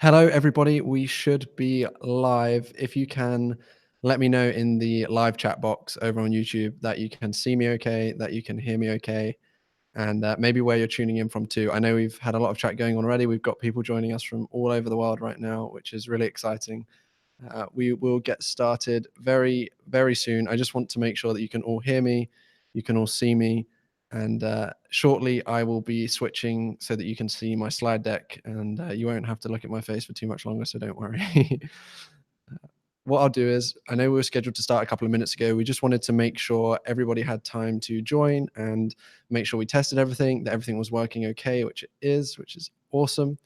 Hello, everybody. We should be live. If you can let me know in the live chat box over on YouTube that you can see me okay, that you can hear me okay, and maybe where you're tuning in from too. I know we've had a lot of chat going on already. We've got people joining us from all over the world right now, which is really exciting. We will get started very, very soon. I just want to make sure that you can all hear me, you can all see me, and shortly I will be switching so that you can see my slide deck, and you won't have to look at my face for too much longer, so don't worry. What I'll do is, I know we were scheduled to start a couple of minutes ago. We just wanted to make sure everybody had time to join and make sure we tested everything, that everything was working okay, which it is, which is awesome.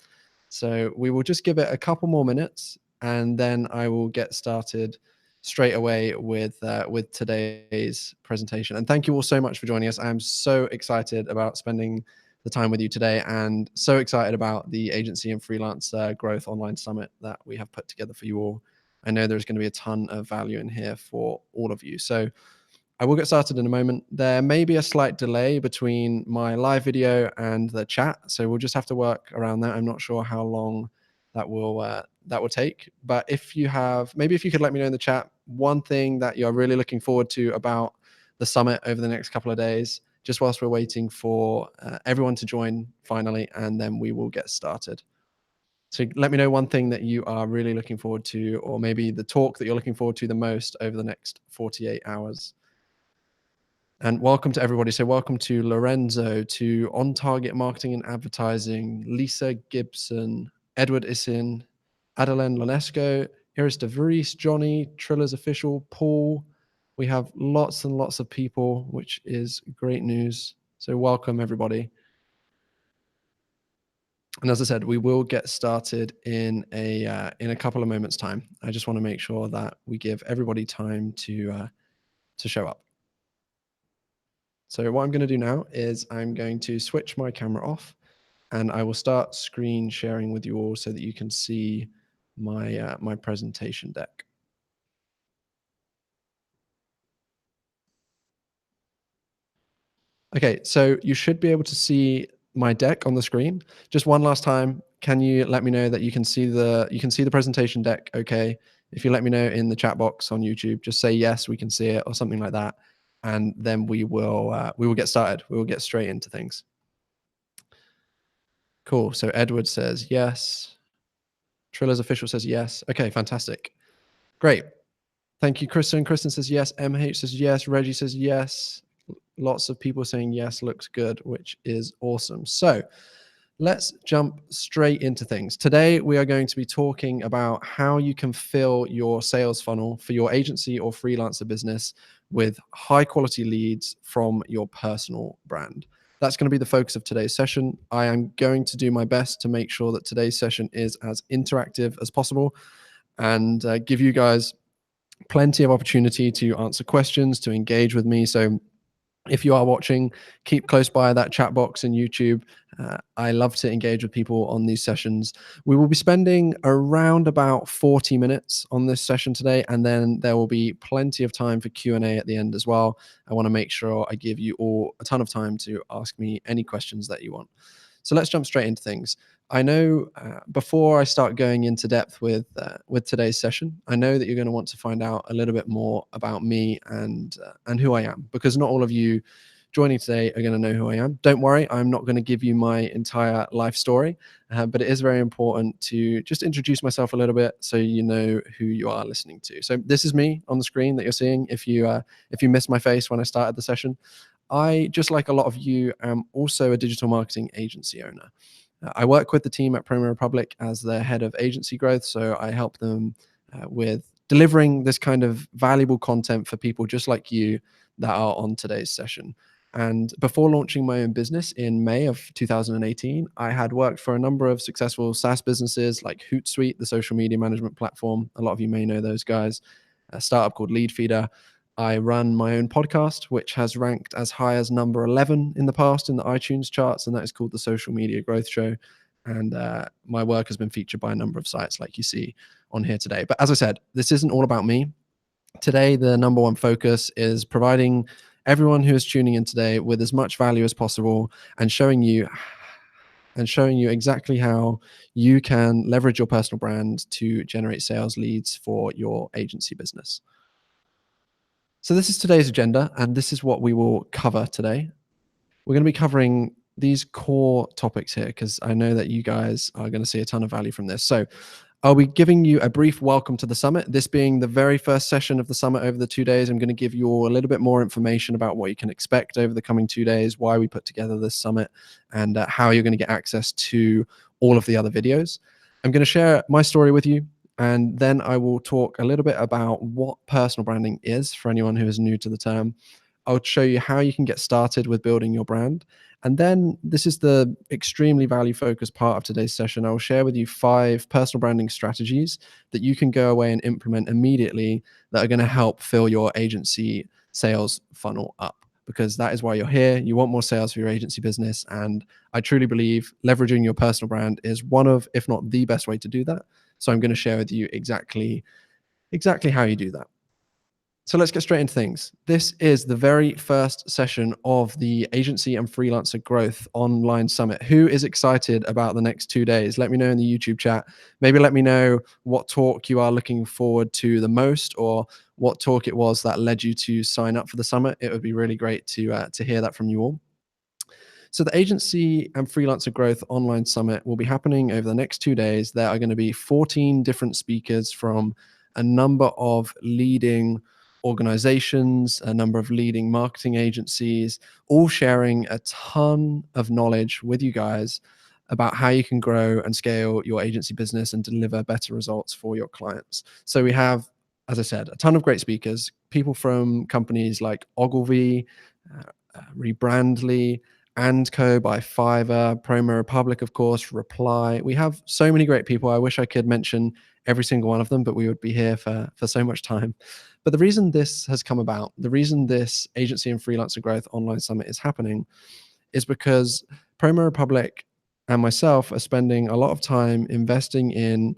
So we will just give it a couple more minutes, and then I will get started straight away with today's presentation. And thank you all so much for joining us. I'm so excited about spending the time with you today, and so excited about the agency and freelancer growth online summit that we have put together for you all. I know there's going to be a ton of value in here for all of you. So I will get started in a moment. There may be a slight delay between my live video and the chat, so we'll just have to work around that. I'm not sure how long that will take, but if you have, maybe if you could let me know in the chat one thing that you're really looking forward to about the summit over the next couple of days, just whilst we're waiting for everyone to join finally, and then we will get started. So let me know one thing that you are really looking forward to, or maybe the talk that you're looking forward to the most over the next 48 hours. And welcome to everybody. So welcome to Lorenzo, to On Target Marketing and Advertising, Lisa Gibson, Edward Isin, Adeline Lonesco, Iris DeVries, Johnny, Trilla's Official, Paul. We have lots and lots of people, which is great news. So welcome, everybody. And as I said, we will get started in a couple of moments' time. I just want to make sure that we give everybody time to show up. So what I'm going to do now is I'm going to switch my camera off, and I will start screen sharing with you all so that you can see my my presentation deck. Okay, so you should be able to see my deck on the screen. Just one last time, can you let me know that you can see the presentation deck? Okay, if you let me know in the chat box on YouTube, just say yes, we can see it, or something like that, and then we will get started. We will get straight into things. Cool. So Edward says yes. Trilla's Official says yes. Okay, fantastic. Great. Thank you, Kristen. Kristen says yes. MH says yes. Reggie says yes. Lots of people saying yes, looks good, which is awesome. So let's jump straight into things. Today, we are going to be talking about how you can fill your sales funnel for your agency or freelancer business with high quality leads from your personal brand. That's going to be the focus of today's session. I am going to do my best to make sure that today's session is as interactive as possible, and give you guys plenty of opportunity to answer questions, to engage with me. So if you are watching, keep close by that chat box in YouTube. I love to engage with people on these sessions. We will be spending around about 40 minutes on this session today, and then there will be plenty of time for Q&A at the end as well. I want to make sure I give you all a ton of time to ask me any questions that you want. So let's jump straight into things. I know before I start going into depth with today's session, I know that you're going to want to find out a little bit more about me and who I am, because not all of you joining today are going to know who I am. Don't worry, I'm not going to give you my entire life story, but it is very important to just introduce myself a little bit so you know who you are listening to. So this is me on the screen that you're seeing. If you missed my face when I started the session, I, just like a lot of you, am also a digital marketing agency owner. I work with the team at PromoRepublic as their head of agency growth, so I help them with delivering this kind of valuable content for people just like you that are on today's session. And before launching my own business in May of 2018, I had worked for a number of successful SaaS businesses like Hootsuite, the social media management platform. A lot of you may know those guys. A startup called Leadfeeder. I run my own podcast, which has ranked as high as number 11 in the past in the iTunes charts, and that is called the Social Media Growth Show. And my work has been featured by a number of sites like you see on here today. But as I said, this isn't all about me. Today, the number one focus is providing everyone who is tuning in today with as much value as possible and showing you and showing you exactly how you can leverage your personal brand to generate sales leads for your agency business. So this is today's agenda, and this is what we will cover today. We're going to be covering these core topics here because I know that you guys are going to see a ton of value from this. So I'll be giving you a brief welcome to the summit. This being the very first session of the summit over the 2 days, I'm going to give you all a little bit more information about what you can expect over the coming 2 days, why we put together this summit, and how you're going to get access to all of the other videos. I'm going to share my story with you, and then I will talk a little bit about what personal branding is for anyone who is new to the term. I'll show you how you can get started with building your brand. And then this is the extremely value focused part of today's session. I'll share with you 5 personal branding strategies that you can go away and implement immediately that are going to help fill your agency sales funnel up, because that is why you're here. You want more sales for your agency business. And I truly believe leveraging your personal brand is one of, if not the best way to do that. So I'm going to share with you exactly how you do that. So let's get straight into things. This is the very first session of the Agency and Freelancer Growth Online Summit. Who is excited about the next 2 days? Let me know in the YouTube chat. Maybe let me know what talk you are looking forward to the most, or what talk it was that led you to sign up for the summit. It would be really great to hear that from you all. So the Agency and Freelancer Growth Online Summit will be happening over the next 2 days. There are going to be 14 different speakers from a number of leading organizations, a number of leading marketing agencies, all sharing a ton of knowledge with you guys about how you can grow and scale your agency business and deliver better results for your clients. So we have, as I said, a ton of great speakers, people from companies like Ogilvy, Rebrandly, and Co by Fiverr, PromoRepublic, of course, Reply. We have so many great people. I wish I could mention every single one of them, but we would be here for so much time. But the reason this has come about, the reason this Agency and Freelancer Growth Online Summit is happening, is because PromoRepublic and myself are spending a lot of time investing in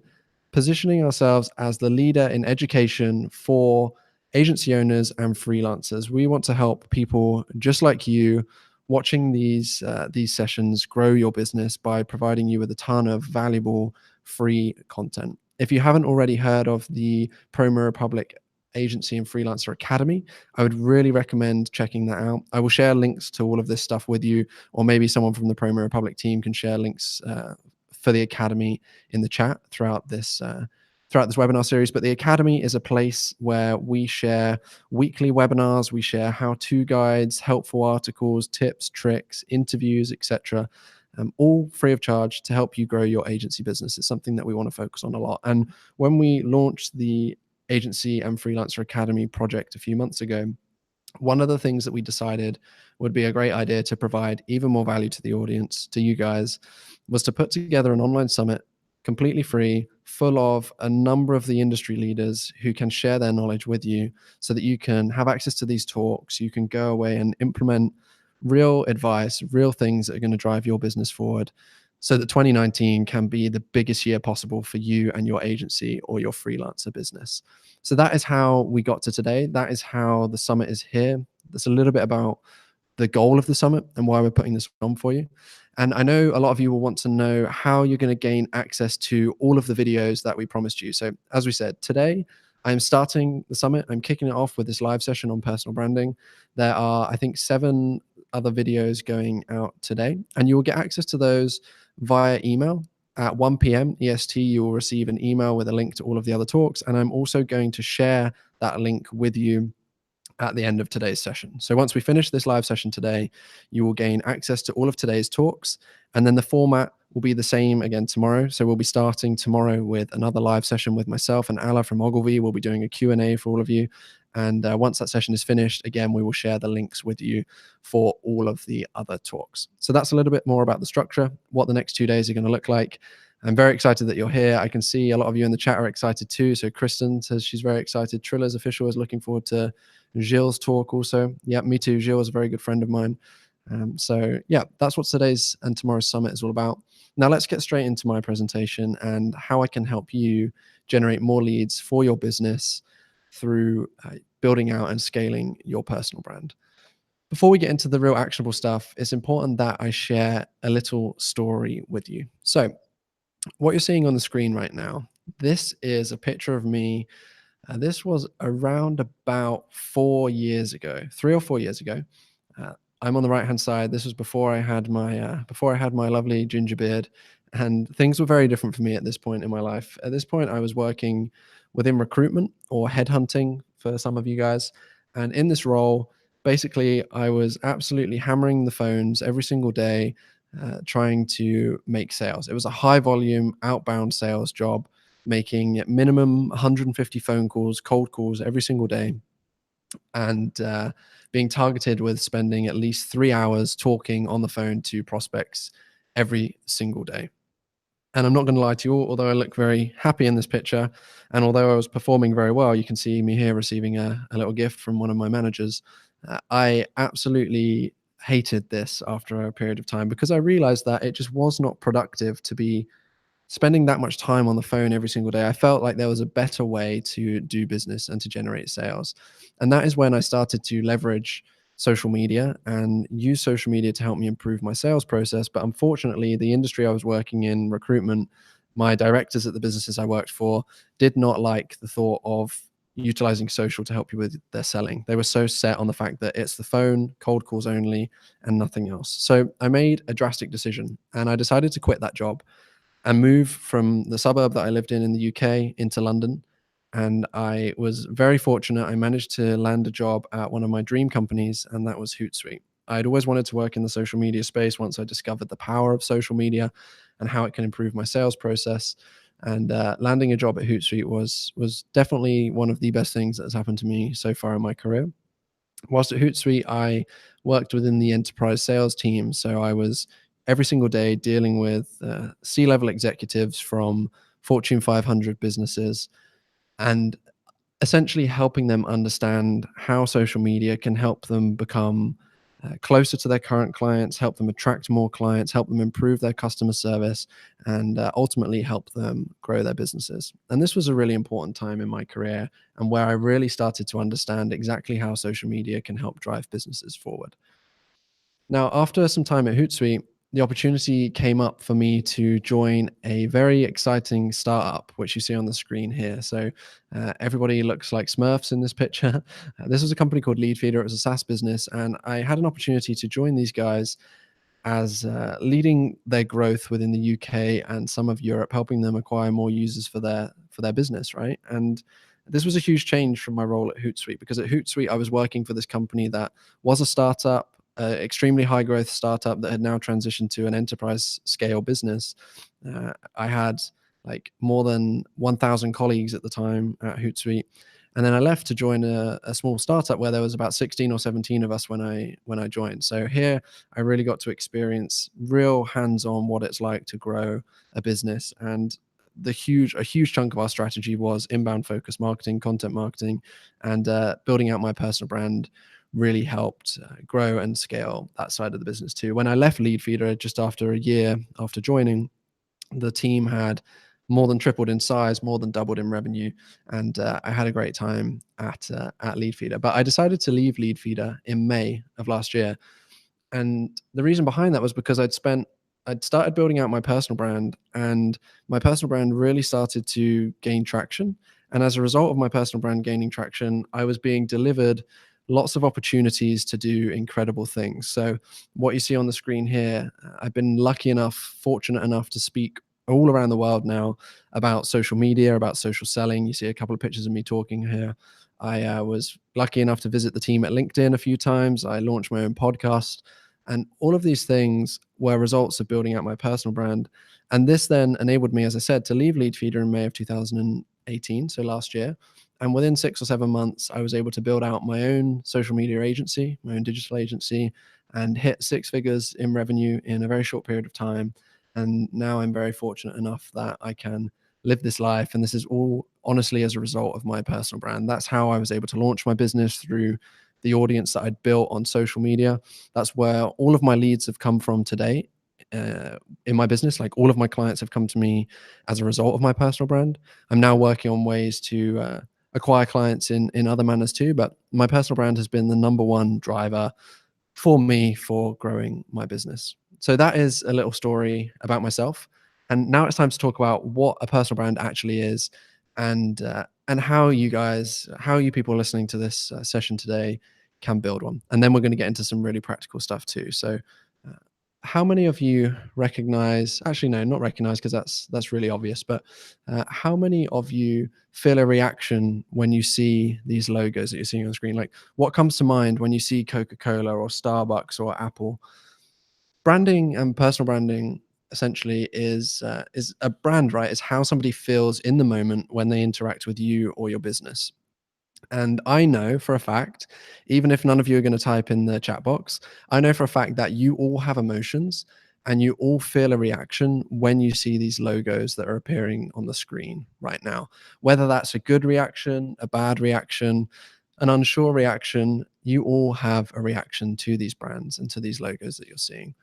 positioning ourselves as the leader in education for agency owners and freelancers. We want to help people just like you watching these sessions grow your business by providing you with a ton of valuable free content. If you haven't already heard of the PromoRepublic Agency and Freelancer Academy, I would really recommend checking that out. I will share links to all of this stuff with you, or maybe someone from the PromoRepublic team can share links for the Academy in the chat throughout this webinar series. But the Academy is a place where we share weekly webinars, we share how-to guides, helpful articles, tips, tricks, interviews, etc. All free of charge to help you grow your agency business. It's something that we want to focus on a lot. And when we launched the Agency and Freelancer Academy project a few months ago, one of the things that we decided would be a great idea to provide even more value to the audience, to you guys, was to put together an online summit completely free, full of a number of the industry leaders who can share their knowledge with you so that you can have access to these talks. You can go away and implement real advice, real things that are going to drive your business forward, so that 2019 can be the biggest year possible for you and your agency or your freelancer business. So that is how we got to today. That is how the summit is here. That's a little bit about the goal of the summit and why we're putting this on for you. And I know a lot of you will want to know how you're going to gain access to all of the videos that we promised you. So as we said, today I'm starting the summit. I'm kicking it off with this live session on personal branding. There are, I think, 7 other videos going out today, and you will get access to those via email. At 1 p.m. EST, you will receive an email with a link to all of the other talks. And I'm also going to share that link with you at the end of today's session. So once we finish this live session today, you will gain access to all of today's talks. And then the format will be the same again tomorrow. So we'll be starting tomorrow with another live session with myself and Ala from Ogilvy. We'll be doing a Q&A for all of you. And once that session is finished, again, we will share the links with you for all of the other talks. So that's a little bit more about the structure, what the next 2 days are going to look like. I'm very excited that you're here. I can see a lot of you in the chat are excited too. So Kristen says she's very excited. Trilla's official is looking forward to Gilles' talk also. Yeah, me too. Gilles is a very good friend of mine. So yeah, that's what today's and tomorrow's summit is all about. Now let's get straight into my presentation and how I can help you generate more leads for your business through building out and scaling your personal brand. Before we get into the real actionable stuff, it's important that I share a little story with you. So, what you're seeing on the screen right now, this is a picture of me. This was around about 4 years ago, 3 or 4 years ago. Uh, I'm on the right hand side. This was before I had my lovely ginger beard, and things were very different for me at this point in my life. At this point, I was working within recruitment or headhunting for some of you guys, and in this role, basically, I was absolutely hammering the phones every single day, trying to make sales. It was a high volume outbound sales job, making minimum 150 phone calls, cold calls every single day, and being targeted with spending at least 3 hours talking on the phone to prospects every single day. And I'm not going to lie to you, although I look very happy in this picture, and although I was performing very well, you can see me here receiving a little gift from one of my managers. I absolutely hated this after a period of time because I realized that it just was not productive to be spending that much time on the phone every single day. I felt like there was a better way to do business and to generate sales. And that is when I started to leverage social media and use social media to help me improve my sales process. But unfortunately, the industry I was working in, recruitment, my directors at the businesses I worked for did not like the thought of utilizing social to help you with their selling. They were so set on the fact that it's the phone, cold calls only, and nothing else. So I made a drastic decision and I decided to quit that job and move from the suburb that I lived in the UK into London. And I was very fortunate. I managed to land a job at one of my dream companies, and that was Hootsuite. I'd always wanted to work in the social media space once I discovered the power of social media and how it can improve my sales process. And landing a job at Hootsuite was definitely one of the best things that has happened to me so far in my career. Whilst at Hootsuite, I worked within the enterprise sales team. So I was every single day dealing with C-level executives from Fortune 500 businesses and essentially helping them understand how social media can help them become closer to their current clients, help them attract more clients, help them improve their customer service, and ultimately help them grow their businesses. And this was a really important time in my career and where I really started to understand exactly how social media can help drive businesses forward. Now, after some time at Hootsuite, the opportunity came up for me to join a very exciting startup, which you see on the screen here. So everybody looks like Smurfs in this picture. This was a company called Leadfeeder. It was a SaaS business, and I had an opportunity to join these guys as leading their growth within the UK and some of Europe, helping them acquire more users for their business, right? And this was a huge change from my role at Hootsuite because at Hootsuite I was working for this company that was a startup, extremely high growth startup that had now transitioned to an enterprise scale business. I had like more than 1,000 colleagues at the time at Hootsuite. And then I left to join a small startup where there was about 16 or 17 of us when I joined. So here I really got to experience real hands-on what it's like to grow a business. And a huge chunk of our strategy was inbound focus marketing, content marketing, and building out my personal brand really helped grow and scale that side of the business too. When I left Leadfeeder just after a year after joining, the team had more than tripled in size, more than doubled in revenue, and I had a great time at Leadfeeder. But I decided to leave Leadfeeder in May of last year, and the reason behind that was because I'd started building out my personal brand, and my personal brand really started to gain traction. And as a result of my personal brand gaining traction, I was being delivered lots of opportunities to do incredible things. So, what you see on the screen here, I've been lucky enough, fortunate enough to speak all around the world now about social media, about social selling. You see a couple of pictures of me talking here. I was lucky enough to visit the team at LinkedIn a few times. I launched my own podcast. And all of these things were results of building out my personal brand. And this then enabled me, as I said, to leave Leadfeeder in May of 2018, so last year. And within 6 or 7 months, I was able to build out my own social media agency, my own digital agency, and hit six figures in revenue in a very short period of time. And now I'm very fortunate enough that I can live this life. And this is all honestly as a result of my personal brand. That's how I was able to launch my business, through the audience that I'd built on social media. That's where all of my leads have come from today in my business. Like, all of my clients have come to me as a result of my personal brand. I'm now working on ways to acquire clients in other manners too, but my personal brand has been the number one driver for me for growing my business. So that is a little story about myself. And now it's time to talk about what a personal brand actually is, and how you guys, how you people listening to this session today can build one. And then we're going to get into some really practical stuff too. So, uh, how many of you recognize? Actually, no, not recognize because that's really obvious. But how many of you feel a reaction when you see these logos that you're seeing on the screen? Like, what comes to mind when you see Coca-Cola or Starbucks or Apple? Branding and personal branding essentially is a brand, right? It's how somebody feels in the moment when they interact with you or your business. And I know for a fact, even if none of you are going to type in the chat box, I know for a fact that you all have emotions and you all feel a reaction when you see these logos that are appearing on the screen right now. Whether that's a good reaction, a bad reaction, an unsure reaction, you all have a reaction to these brands and to these logos that you're seeing.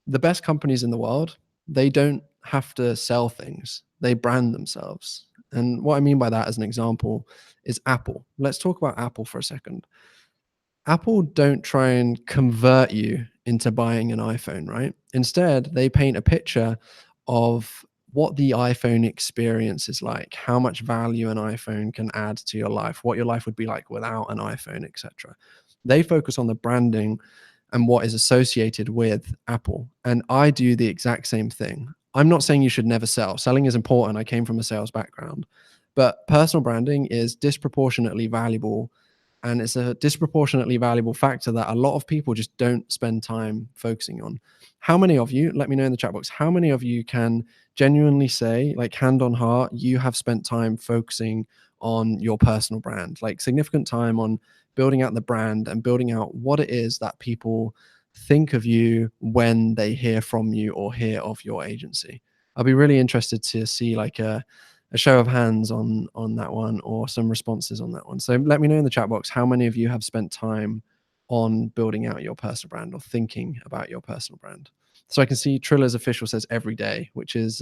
The best companies in the world, they don't have to sell things. They brand themselves. And what I mean by that as an example is Apple. Let's talk about Apple for a second. Apple don't try and convert you into buying an iPhone, right? Instead, they paint a picture of what the iPhone experience is like, how much value an iPhone can add to your life, what your life would be like without an iPhone, etc. They focus on the branding and what is associated with Apple. And I do the exact same thing. I'm not saying you should never sell. Selling is important. I came from a sales background. But personal branding is disproportionately valuable, and it's a disproportionately valuable factor that a lot of people just don't spend time focusing on. How many of you, let me know in the chat box, how many of you can genuinely say, like hand on heart, you have spent time focusing on your personal brand, like significant time on building out the brand and building out what it is that people think of you when they hear from you or hear of your agency? I'll be really interested to see like a show of hands on that one, or some responses on that one. So let me know in the chat box how many of you have spent time on building out your personal brand or thinking about your personal brand. So I can see Trilla's official says every day, which is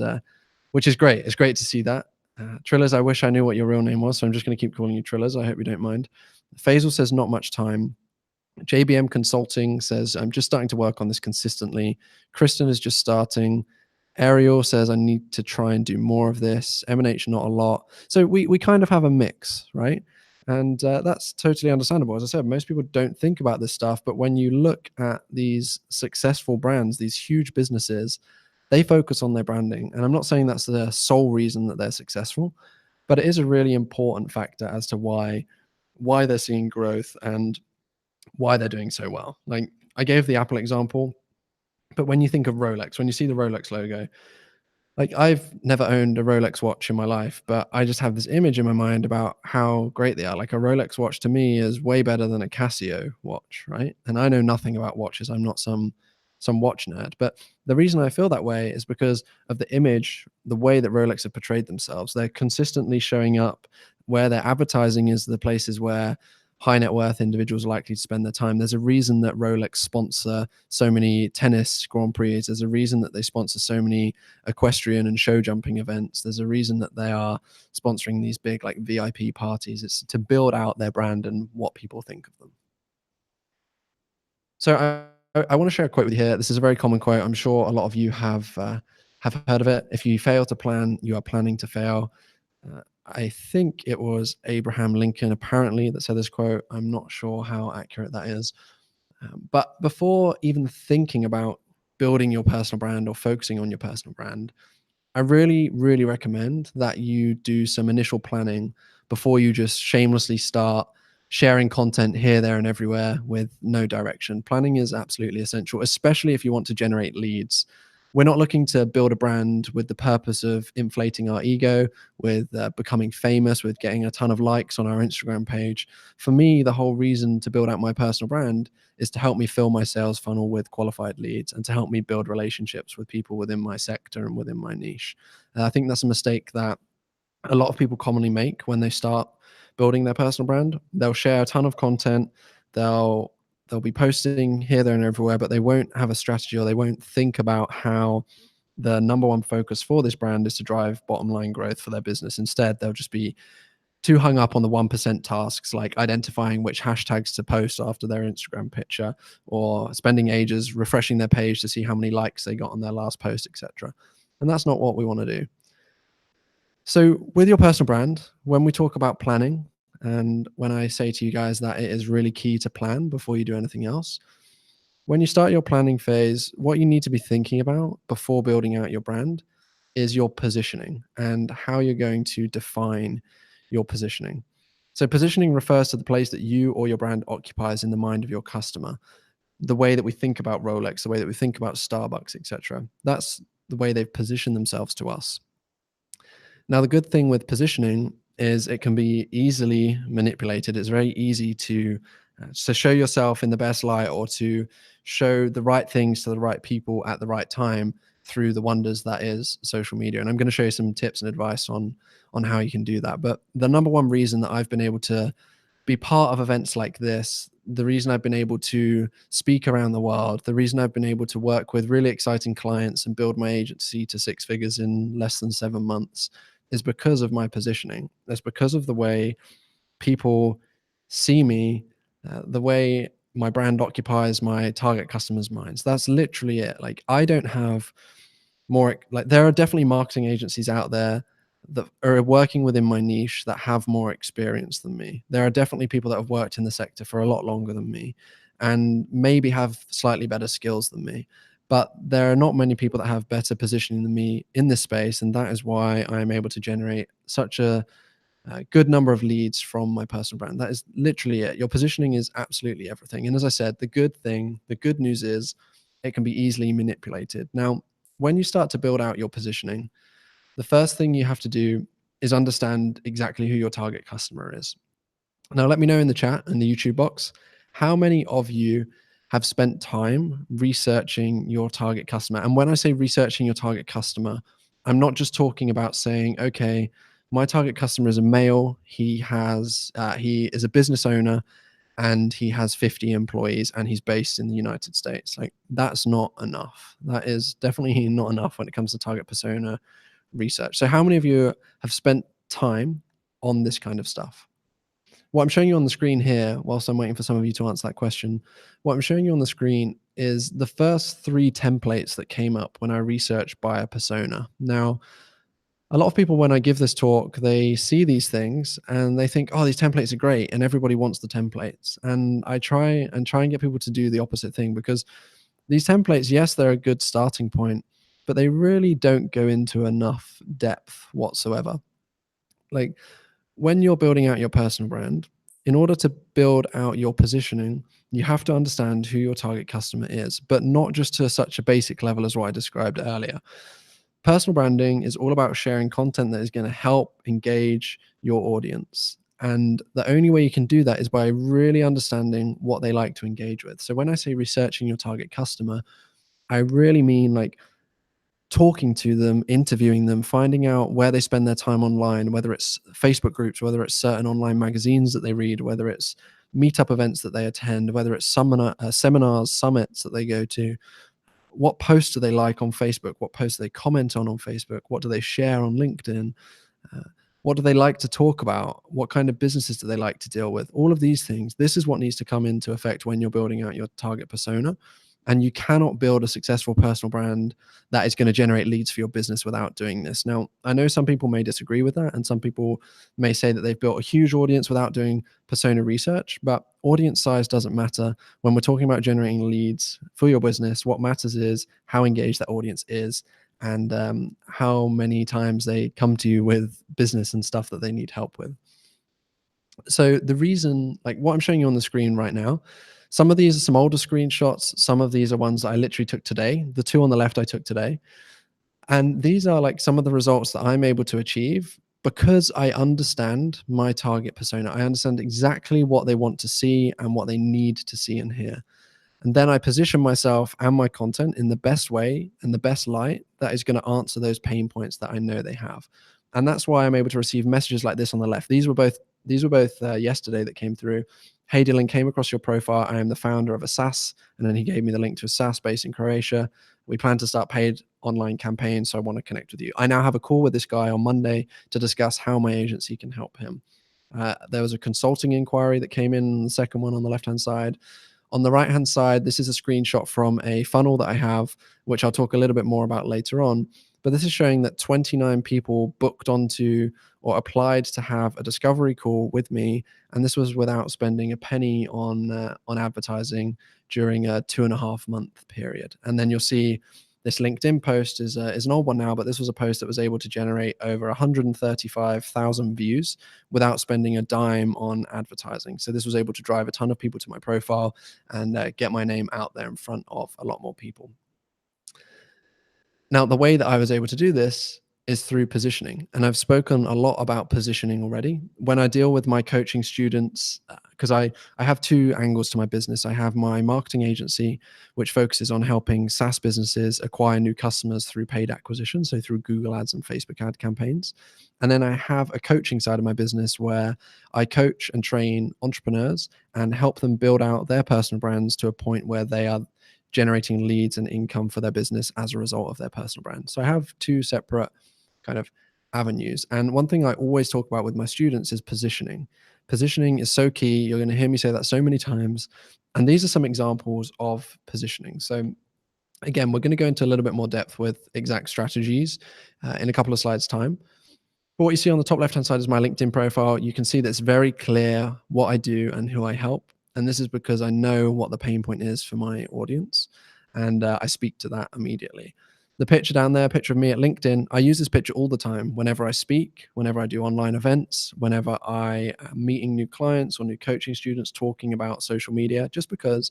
great. It's great to see that. Trillas, I wish I knew what your real name was, so I'm just going to keep calling you Trillas. I hope you don't mind. Faisal says not much time. JBM Consulting says, I'm just starting to work on this consistently. Kristen is just starting. Ariel says, I need to try and do more of this. M&H, not a lot. So we kind of have a mix, right? And that's totally understandable. As I said, most people don't think about this stuff, but when you look at these successful brands, these huge businesses, they focus on their branding. And I'm not saying that's the sole reason that they're successful, but it is a really important factor as to why they're seeing growth and why they're doing so well. Like I gave the Apple example, but when you think of Rolex, when you see the Rolex logo, like I've never owned a Rolex watch in my life, but I just have this image in my mind about how great they are. Like a Rolex watch to me is way better than a Casio watch, right? And I know nothing about watches. I'm not some watch nerd, but the reason I feel that way is because of the image, the way that Rolex have portrayed themselves. They're consistently showing up where their advertising is the places where high net worth individuals are likely to spend their time. There's a reason that Rolex sponsor so many tennis Grand Prix. There's a reason that they sponsor so many equestrian and show jumping events. There's a reason that they are sponsoring these big like VIP parties. It's to build out their brand and what people think of them. So I want to share a quote with you here. This is a very common quote. I'm sure a lot of you have heard of it. If you fail to plan, you are planning to fail. I think it was Abraham Lincoln, apparently, that said this quote. I'm not sure how accurate that is. But before even thinking about building your personal brand or focusing on your personal brand, I really, really recommend that you do some initial planning before you just shamelessly start sharing content here, there, and everywhere with no direction. Planning is absolutely essential, especially if you want to generate leads. We're not looking to build a brand with the purpose of inflating our ego, with becoming famous, with getting a ton of likes on our Instagram page. For me, the whole reason to build out my personal brand is to help me fill my sales funnel with qualified leads and to help me build relationships with people within my sector and within my niche. I think that's a mistake that a lot of people commonly make when they start building their personal brand. They'll share a ton of content. They'll be posting here, there, and everywhere, but they won't have a strategy, or they won't think about how the number one focus for this brand is to drive bottom line growth for their business. Instead, they'll just be too hung up on the 1% tasks, like identifying which hashtags to post after their Instagram picture, or spending ages refreshing their page to see how many likes they got on their last post, etc. And that's not what we want to do. So with your personal brand, when we talk about planning, and when I say to you guys that it is really key to plan before you do anything else, when you start your planning phase, what you need to be thinking about before building out your brand is your positioning and how you're going to define your positioning. So positioning refers to the place that you or your brand occupies in the mind of your customer. The way that we think about Rolex, the way that we think about Starbucks, etc. That's the way they've positioned themselves to us. Now, the good thing with positioning is it can be easily manipulated. It's very easy to show yourself in the best light, or to show the right things to the right people at the right time through the wonders that is social media. And I'm going to show you some tips and advice on how you can do that. But the number one reason that I've been able to be part of events like this, the reason I've been able to speak around the world, the reason I've been able to work with really exciting clients and build my agency to 6 figures in less than 7 months is because of my positioning. It's because of the way people see me, the way my brand occupies my target customers' minds. That's literally it. Like, I don't have more, like, there are definitely marketing agencies out there that are working within my niche that have more experience than me. There are definitely people that have worked in the sector for a lot longer than me and maybe have slightly better skills than me. But there are not many people that have better positioning than me in this space. And that is why I am able to generate such a good number of leads from my personal brand. That is literally it. Your positioning is absolutely everything. And as I said, the good news is it can be easily manipulated. Now, when you start to build out your positioning, the first thing you have to do is understand exactly who your target customer is. Now, let me know in the chat and the YouTube box, how many of you have spent time researching your target customer? And when I say researching your target customer, I'm not just talking about saying, okay, my target customer is a male. He is a business owner and he has 50 employees and he's based in the United States. Like, that's not enough. That is definitely not enough when it comes to target persona research. So how many of you have spent time on this kind of stuff? What I'm showing you on the screen here, whilst I'm waiting for some of you to answer that question, what I'm showing you on the screen is the first 3 templates that came up when I researched buyer persona. Now, a lot of people, when I give this talk, they see these things and they think, oh, these templates are great and everybody wants the templates. And I try and get people to do the opposite thing, because these templates, yes, they're a good starting point, but they really don't go into enough depth whatsoever. Like, when you're building out your personal brand, in order to build out your positioning, you have to understand who your target customer is, but not just to such a basic level as what I described earlier. Personal branding is all about sharing content that is going to help engage your audience. And the only way you can do that is by really understanding what they like to engage with. So when I say researching your target customer, I really mean like talking to them, interviewing them, finding out where they spend their time online, whether it's Facebook groups, whether it's certain online magazines that they read, whether it's meetup events that they attend, whether it's seminars, summits that they go to. What posts do they like on Facebook? What posts do they comment on Facebook? What do they share on LinkedIn? Uh, what do they like to talk about? What kind of businesses do they like to deal with? All of these things. This is what needs to come into effect when you're building out your target persona. And you cannot build a successful personal brand that is going to generate leads for your business without doing this. Now, I know some people may disagree with that, and some people may say that they've built a huge audience without doing persona research, but audience size doesn't matter. When we're talking about generating leads for your business, what matters is how engaged that audience is, and how many times they come to you with business and stuff that they need help with. So the reason, like what I'm showing you on the screen right now, some of these are some older screenshots. Some of these are ones that I literally took today. The 2 on the left I took today. And these are like some of the results that I'm able to achieve because I understand my target persona. I understand exactly what they want to see and what they need to see and hear. And then I position myself and my content in the best way and the best light that is going to answer those pain points that I know they have. And that's why I'm able to receive messages like this on the left. These were both yesterday that came through. Hey, Dylan, came across your profile. I am the founder of a SaaS. And then he gave me the link to a SaaS based in Croatia. We plan to start paid online campaigns, so I want to connect with you. I now have a call with this guy on Monday to discuss how my agency can help him. There was a consulting inquiry that came in, the second one on the left-hand side. On the right-hand side, this is a screenshot from a funnel that I have, which I'll talk a little bit more about later on. But this is showing that 29 people booked onto or applied to have a discovery call with me, and this was without spending a penny on advertising during a 2.5 month period. And then you'll see this LinkedIn post is an old one now, but this was a post that was able to generate over 135,000 views without spending a dime on advertising. So this was able to drive a ton of people to my profile and get my name out there in front of a lot more people. Now, the way that I was able to do this is through positioning. And I've spoken a lot about positioning already. When I deal with my coaching students, because I have two angles to my business. I have my marketing agency, which focuses on helping SaaS businesses acquire new customers through paid acquisition, so through Google Ads and Facebook ad campaigns. And then I have a coaching side of my business where I coach and train entrepreneurs and help them build out their personal brands to a point where they are generating leads and income for their business as a result of their personal brand. So I have two separate kind of avenues. And one thing I always talk about with my students is positioning. Positioning is so key. You're going to hear me say that so many times. And these are some examples of positioning. So again, we're going to go into a little bit more depth with exact strategies in a couple of slides' time. But what you see on the top left-hand side is my LinkedIn profile. You can see that it's very clear what I do and who I help. And this is because I know what the pain point is for my audience. And I speak to that immediately. The picture down there, picture of me at LinkedIn, I use this picture all the time whenever I speak, whenever I do online events, whenever I am meeting new clients or new coaching students talking about social media, just because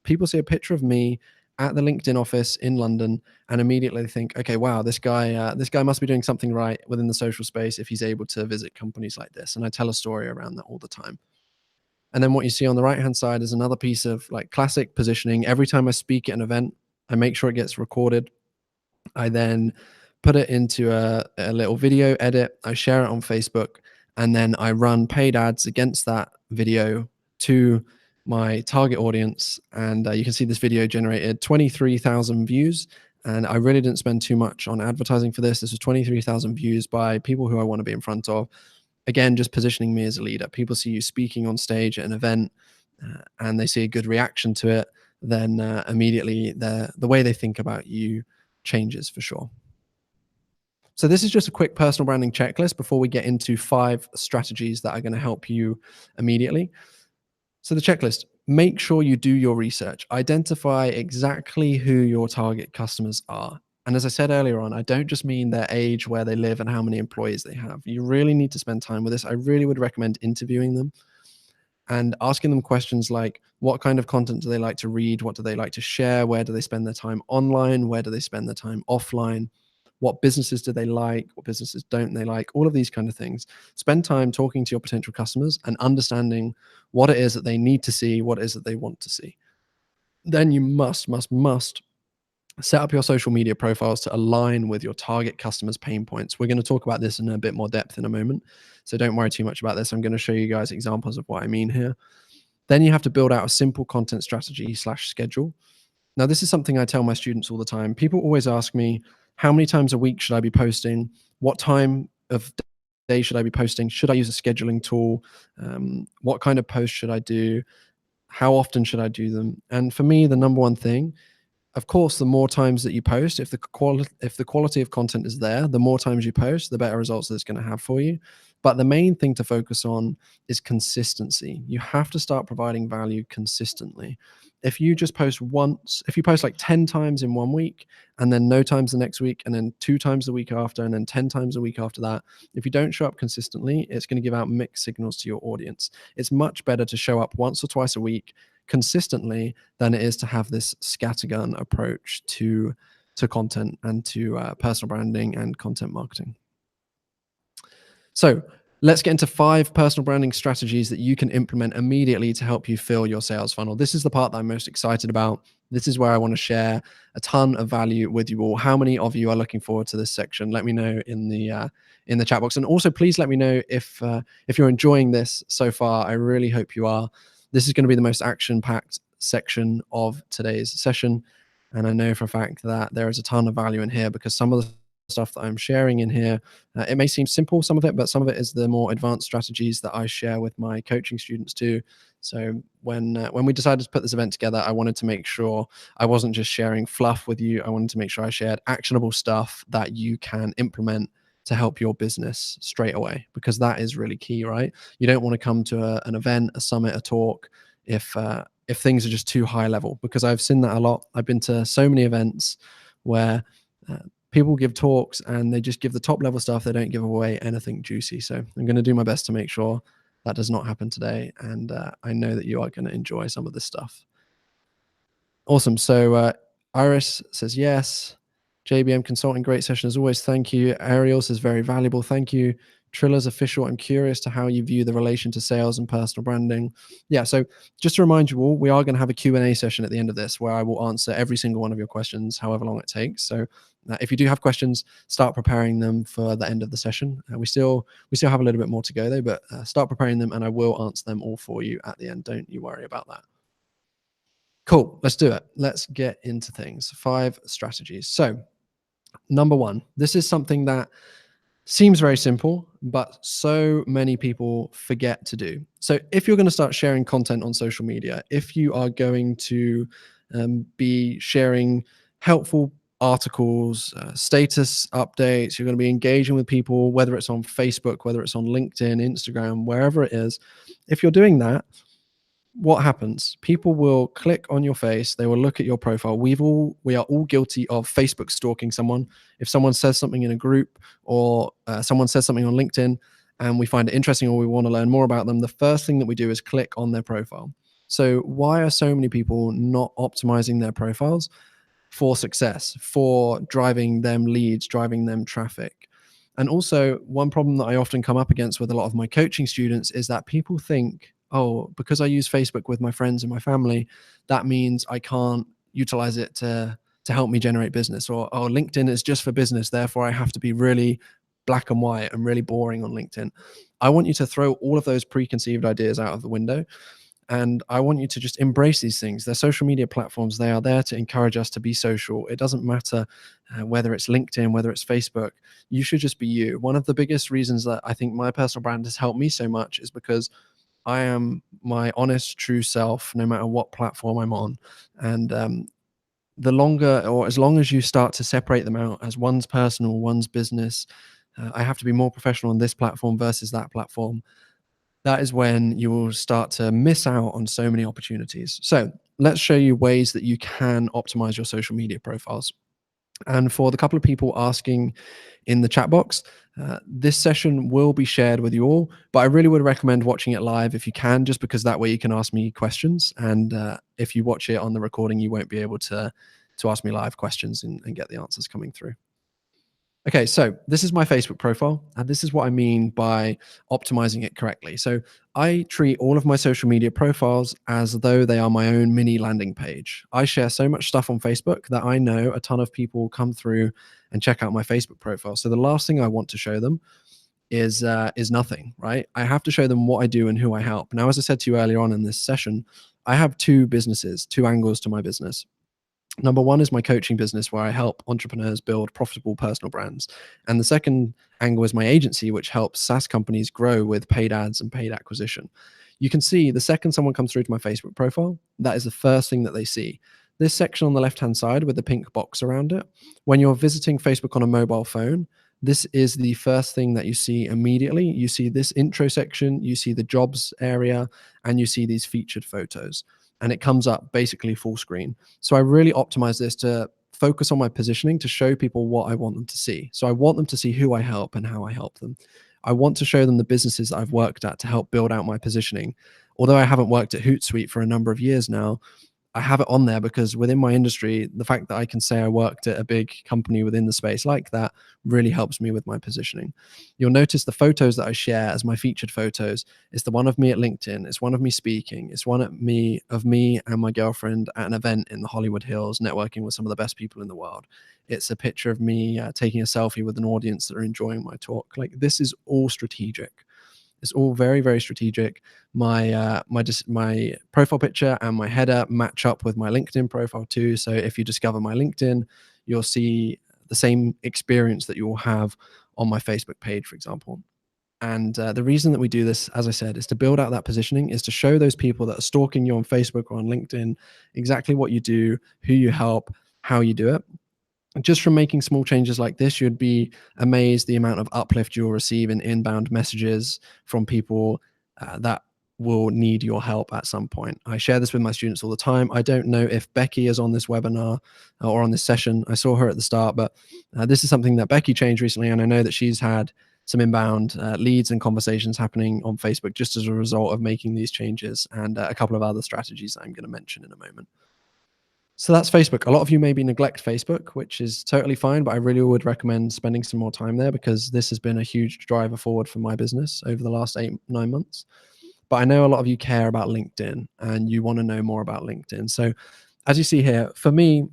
people see a picture of me at the LinkedIn office in London and immediately think, okay, wow, this guy must be doing something right within the social space if he's able to visit companies like this. And I tell a story around that all the time. And then what you see on the right-hand side is another piece of like classic positioning. Every time I speak at an event, I make sure it gets recorded. I then put it into a little video edit. I share it on Facebook, and then I run paid ads against that video to my target audience. And you can see this video generated 23,000 views. And I really didn't spend too much on advertising for this. This was 23,000 views by people who I want to be in front of. Again, just positioning me as a leader. People see you speaking on stage at an event and they see a good reaction to it, then immediately the way they think about you changes for sure. So this is just a quick personal branding checklist before we get into 5 strategies that are going to help you immediately. So the checklist, make sure you do your research. Identify exactly who your target customers are. And as I said earlier on, I don't just mean their age, where they live, and how many employees they have. You really need to spend time with this. I really would recommend interviewing them and asking them questions like, what kind of content do they like to read? What do they like to share? Where do they spend their time online? Where do they spend their time offline? What businesses do they like? What businesses don't they like? All of these kind of things. Spend time talking to your potential customers and understanding what it is that they need to see, what it is that they want to see. Then you must set up your social media profiles to align with your target customers' pain points. We're going to talk about this in a bit more depth in a moment, so don't worry too much about this. I'm going to show you guys examples of what I mean here. Then you have to build out a simple content strategy / schedule. Now, this is something I tell my students all the time. People always ask me, how many times a week should I be posting? What time of day should I be posting? Should I use a scheduling tool? What kind of posts should I do? How often should I do them? And for me, the number one thing, of course, the more times that you post, if the quality of content is there, the more times you post, the better results it's going to have for you. But the main thing to focus on is consistency. You have to start providing value consistently. If you just post once, if you post like 10 times in 1 week and then no times the next week and then 2 times the week after and then 10 times the week after that, if you don't show up consistently, it's going to give out mixed signals to your audience. It's much better to show up once or twice a week consistently than it is to have this scattergun approach to content and to personal branding and content marketing. So let's get into 5 personal branding strategies that you can implement immediately to help you fill your sales funnel. This is the part that I'm most excited about. This is where I want to share a ton of value with you all. How many of you are looking forward to this section? Let me know in the chat box. And also, please let me know if you're enjoying this so far. I really hope you are. This is going to be the most action-packed section of today's session. And I know for a fact that there is a ton of value in here because some of the stuff that I'm sharing in here, it may seem simple, some of it, but some of it is the more advanced strategies that I share with my coaching students too. So when we decided to put this event together, I wanted to make sure I wasn't just sharing fluff with you. I wanted to make sure I shared actionable stuff that you can implement to help your business straight away, because that is really key, right? You don't want to come to an event, a summit, a talk if things are just too high level, because I've seen that a lot. I've been to so many events where uh, people give talks and they just give the top level stuff. They don't give away anything juicy. So I'm going to do my best to make sure that does not happen today. And I know that you are going to enjoy some of this stuff. Awesome. So Iris says yes. JBM Consulting, great session as always. Thank you. Ariel says very valuable. Thank you. Trilla's official. I'm curious to how you view the relation to sales and personal branding. Yeah. So just to remind you all, we are going to have a Q&A session at the end of this where I will answer every single one of your questions, however long it takes. So if you do have questions, start preparing them for the end of the session. We still have a little bit more to go though, but start preparing them and I will answer them all for you at the end. Don't you worry about that. Cool. Let's do it. Let's get into things. 5 strategies. So, number 1, this is something that seems very simple, but so many people forget to do. So, if you're going to start sharing content on social media, if you are going to be sharing helpful articles, status updates, you're going to be engaging with people, whether it's on Facebook, whether it's on LinkedIn, Instagram, wherever it is, if you're doing that, what happens? People will click on your face. They will look at your profile. We are all guilty of Facebook stalking someone. If someone says something in a group or someone says something on LinkedIn and we find it interesting or we want to learn more about them, the first thing that we do is click on their profile. So why are so many people not optimizing their profiles for success, for driving them leads, driving them traffic? And also, one problem that I often come up against with a lot of my coaching students is that people think, oh, because I use Facebook with my friends and my family, that means I can't utilize it to help me generate business. Or, oh, LinkedIn is just for business, therefore I have to be really black and white and really boring on LinkedIn. I want you to throw all of those preconceived ideas out of the window. And I want you to just embrace these things. They're social media platforms. They are there to encourage us to be social. It doesn't matter whether it's LinkedIn, whether it's Facebook. You should just be you. One of the biggest reasons that I think my personal brand has helped me so much is because I am my honest, true self, no matter what platform I'm on. And the longer, or as long as you start to separate them out as one's personal, one's business, I have to be more professional on this platform versus that platform. That is when you will start to miss out on so many opportunities. So let's show you ways that you can optimize your social media profiles. And for the couple of people asking in the chat box, this session will be shared with you all, but I really would recommend watching it live if you can, just because that way you can ask me questions. And if you watch it on the recording, you won't be able to ask me live questions and get the answers coming through. Okay, so this is my Facebook profile, and this is what I mean by optimizing it correctly. So I treat all of my social media profiles as though they are my own mini landing page. I share so much stuff on Facebook that I know a ton of people come through and check out my Facebook profile. So the last thing I want to show them is nothing, right? I have to show them what I do and who I help. Now, as I said to you earlier on in this session, I have 2 businesses, 2 angles to my business. Number 1 is my coaching business, where I help entrepreneurs build profitable personal brands. And the second angle is my agency, which helps SaaS companies grow with paid ads and paid acquisition. You can see the second someone comes through to my Facebook profile, that is the first thing that they see. This section on the left-hand side with the pink box around it, when you're visiting Facebook on a mobile phone, this is the first thing that you see immediately. You see this intro section, you see the jobs area, and you see these featured photos. And it comes up basically full screen. So I really optimize this to focus on my positioning to show people what I want them to see. So I want them to see who I help and how I help them. I want to show them the businesses that I've worked at to help build out my positioning. Although I haven't worked at Hootsuite for a number of years now, I have it on there because within my industry, the fact that I can say I worked at a big company within the space like that really helps me with my positioning. You'll notice the photos that I share as my featured photos. It's the one of me at LinkedIn. It's one of me speaking. It's one of me and my girlfriend at an event in the Hollywood Hills, networking with some of the best people in the world. It's a picture of me taking a selfie with an audience that are enjoying my talk. Like, this is all strategic. It's all very, very strategic. My profile picture and my header match up with my LinkedIn profile too. So if you discover my LinkedIn, you'll see the same experience that you will have on my Facebook page, for example. And the reason that we do this, as I said, is to build out that positioning, is to show those people that are stalking you on Facebook or on LinkedIn exactly what you do, who you help, how you do it. Just from making small changes like this, you'd be amazed the amount of uplift you'll receive in inbound messages from people that will need your help at some point. I share this with my students all the time. I don't know if Becky is on this webinar or on this session. I saw her at the start, but this is something that Becky changed recently, and I know that she's had some inbound leads and conversations happening on Facebook just as a result of making these changes, and a couple of other strategies that I'm going to mention in a moment. So that's Facebook. A lot of you maybe neglect Facebook, which is totally fine, but I really would recommend spending some more time there because this has been a huge driver forward for my business over the last 8-9 months. But I know a lot of you care about LinkedIn and you want to know more about LinkedIn. So as you see here, for me,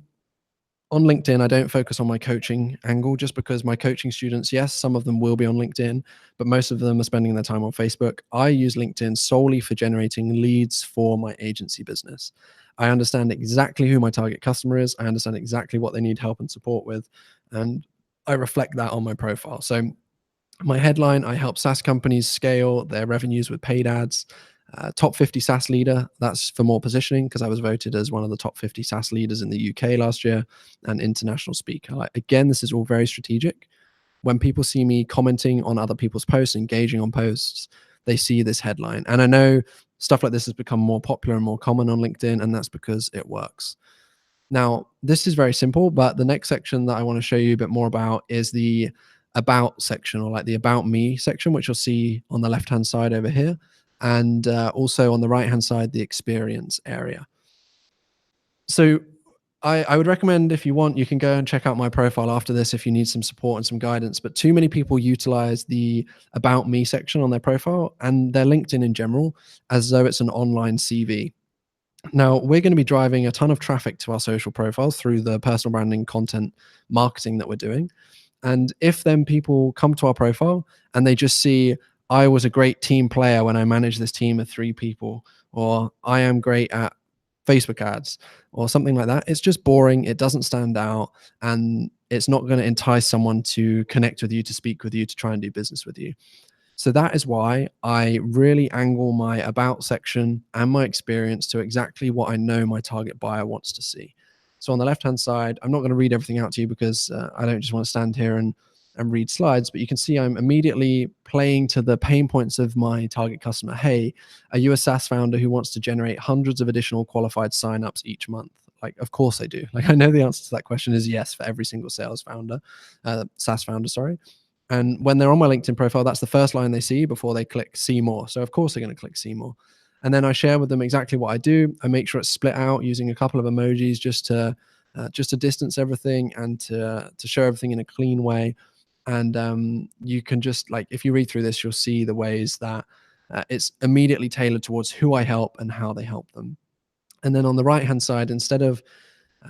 on LinkedIn, I don't focus on my coaching angle just because my coaching students, yes, some of them will be on LinkedIn, but most of them are spending their time on Facebook. I use LinkedIn solely for generating leads for my agency business. I understand exactly who my target customer is. I understand exactly what they need help and support with, and I reflect that on my profile. So my headline, I help SaaS companies scale their revenues with paid ads. Top 50 SaaS leader, that's for more positioning because I was voted as one of the top 50 SaaS leaders in the UK last year, and international speaker. Like, again, this is all very strategic. When people see me commenting on other people's posts, engaging on posts, they see this headline. And I know stuff like this has become more popular and more common on LinkedIn, and that's because it works. Now, this is very simple, but the next section that I want to show you a bit more about is the about section, or like the about me section, which you'll see on the left-hand side over here. And also on the right-hand side, the experience area. So I would recommend, if you want, you can go and check out my profile after this if you need some support and some guidance. But too many people utilize the about me section on their profile and their LinkedIn in general as though it's an online CV. Now, we're going to be driving a ton of traffic to our social profiles through the personal branding content marketing that we're doing. And if then people come to our profile and they just see, I was a great team player when I managed this team of 3 people, or I am great at Facebook ads, or something like that, it's just boring. It doesn't stand out, and it's not going to entice someone to connect with you, to speak with you, to try and do business with you. So that is why I really angle my about section and my experience to exactly what I know my target buyer wants to see. So on the left-hand side, I'm not going to read everything out to you because I don't just want to stand here and read slides, but you can see I'm immediately playing to the pain points of my target customer. Hey, are you a SaaS founder who wants to generate hundreds of additional qualified signups each month? Like, of course I do. Like, I know the answer to that question is yes for every single SaaS founder, sorry. And when they're on my LinkedIn profile, that's the first line they see before they click see more. So of course they're going to click see more. And then I share with them exactly what I do. I make sure it's split out using a couple of emojis just to distance everything and to show everything in a clean way. And you can just, like, if you read through this, you'll see the ways that it's immediately tailored towards who I help and how they help them. And then on the right hand side, instead of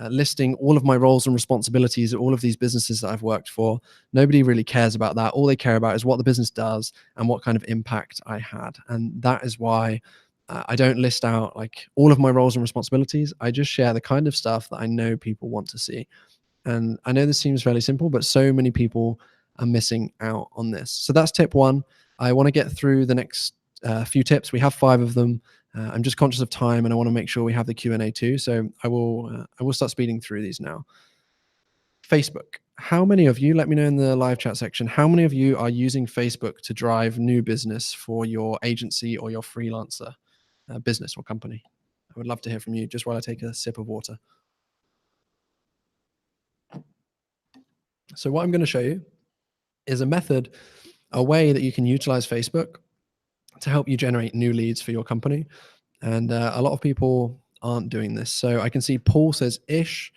listing all of my roles and responsibilities at all of these businesses that I've worked for, nobody really cares about that. All they care about is what the business does and what kind of impact I had. And that is why I don't list out like all of my roles and responsibilities. I just share the kind of stuff that I know people want to see. And I know this seems fairly simple, but so many people are missing out on this. So that's tip 1. I want to get through the next few tips. We have 5 of them. I'm just conscious of time, and I want to make sure we have the Q&A too. So I will start speeding through these now. Facebook. How many of you, let me know in the live chat section, how many of you are using Facebook to drive new business for your agency or your freelancer business or company? I would love to hear from you just while I take a sip of water. So what I'm going to show you is a method, a way that you can utilize Facebook to help you generate new leads for your company. And a lot of people aren't doing this. So I can see Paul says ish,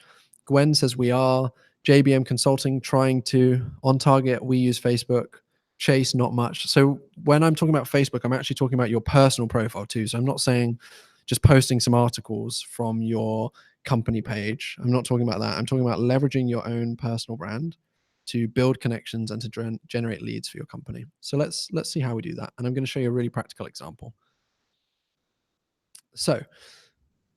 Gwen says we are, JBM Consulting trying to, on target, we use Facebook, Chase not much. So when I'm talking about Facebook, I'm actually talking about your personal profile too. So I'm not saying just posting some articles from your company page. I'm not talking about that. I'm talking about leveraging your own personal brand to build connections and to generate leads for your company. So let's see how we do that. And I'm going to show you a really practical example. So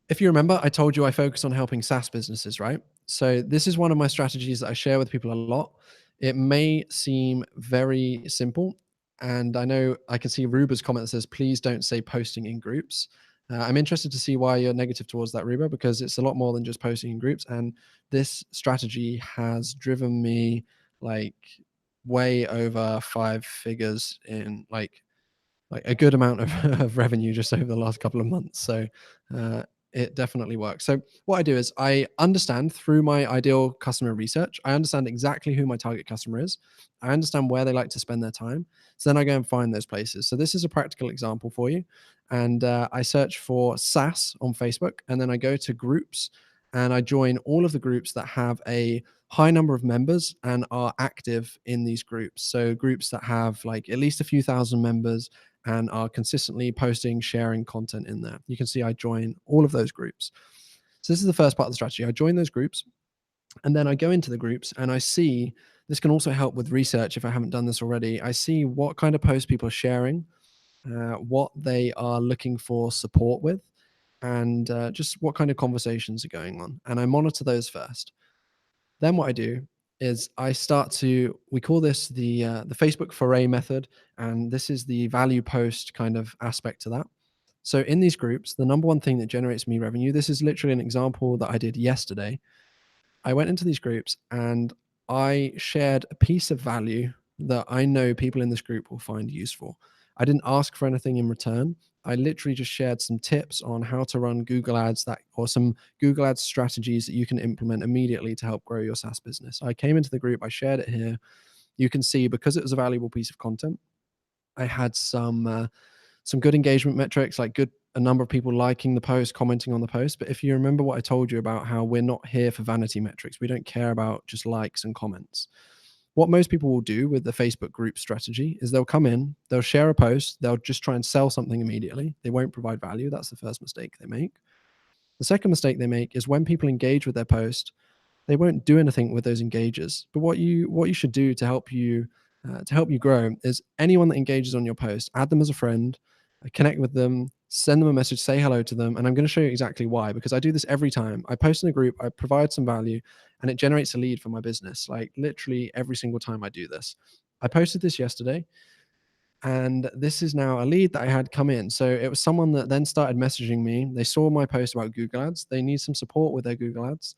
if you remember, I told you I focus on helping SaaS businesses, right? So this is one of my strategies that I share with people a lot. It may seem very simple, and I know I can see Ruba's comment that says, "Please don't say posting in groups." I'm interested to see why you're negative towards that, Ruba, because it's a lot more than just posting in groups. And this strategy has driven me like way over 5 figures in like a good amount of, of revenue just over the last couple of months. So uh, it definitely works. So what I do is I understand through my ideal customer research, I understand exactly who my target customer is. I understand where they like to spend their time. So then I go and find those places. So this is a practical example for you. And I search for SaaS on Facebook, and then I go to groups and I join all of the groups that have a high number of members and are active in these groups. So groups that have like at least a few thousand members and are consistently posting, sharing content in there. You can see I join all of those groups. So this is the first part of the strategy. I join those groups and then I go into the groups and I see this can also help with research if I haven't done this already. I see what kind of posts people are sharing, what they are looking for support with, and just what kind of conversations are going on. And I monitor those first. Then what I do is I start to we call this the Facebook foray method, and this is the value post kind of aspect to that. So in these groups, the number one thing that generates me revenue, this is literally an example that I did yesterday. I went into these groups and I shared a piece of value that I know people in this group will find useful. I didn't ask for anything in return. I literally just shared some tips on how to run Google Ads that or some Google Ads strategies that you can implement immediately to help grow your SaaS business. I came into the group, I shared it here. You can see because it was a valuable piece of content, I had some good engagement metrics, like a number of people liking the post, commenting on the post. But if you remember what I told you about how we're not here for vanity metrics, we don't care about just likes and comments. What most people will do with the Facebook group strategy is they'll come in, they'll share a post, they'll just try and sell something immediately. They won't provide value. That's the first mistake they make. The second mistake they make is when people engage with their post, they won't do anything with those engagers. But what you should do to help you grow is anyone that engages on your post, add them as a friend, connect with them, send them a message, say hello to them, and I'm going to show you exactly why, because I do this every time. I post in a group, I provide some value, and it generates a lead for my business. Like literally every single time I do this. I posted this yesterday, and this is now a lead that I had come in. So it was someone that then started messaging me. They saw my post about Google Ads. They need some support with their Google Ads,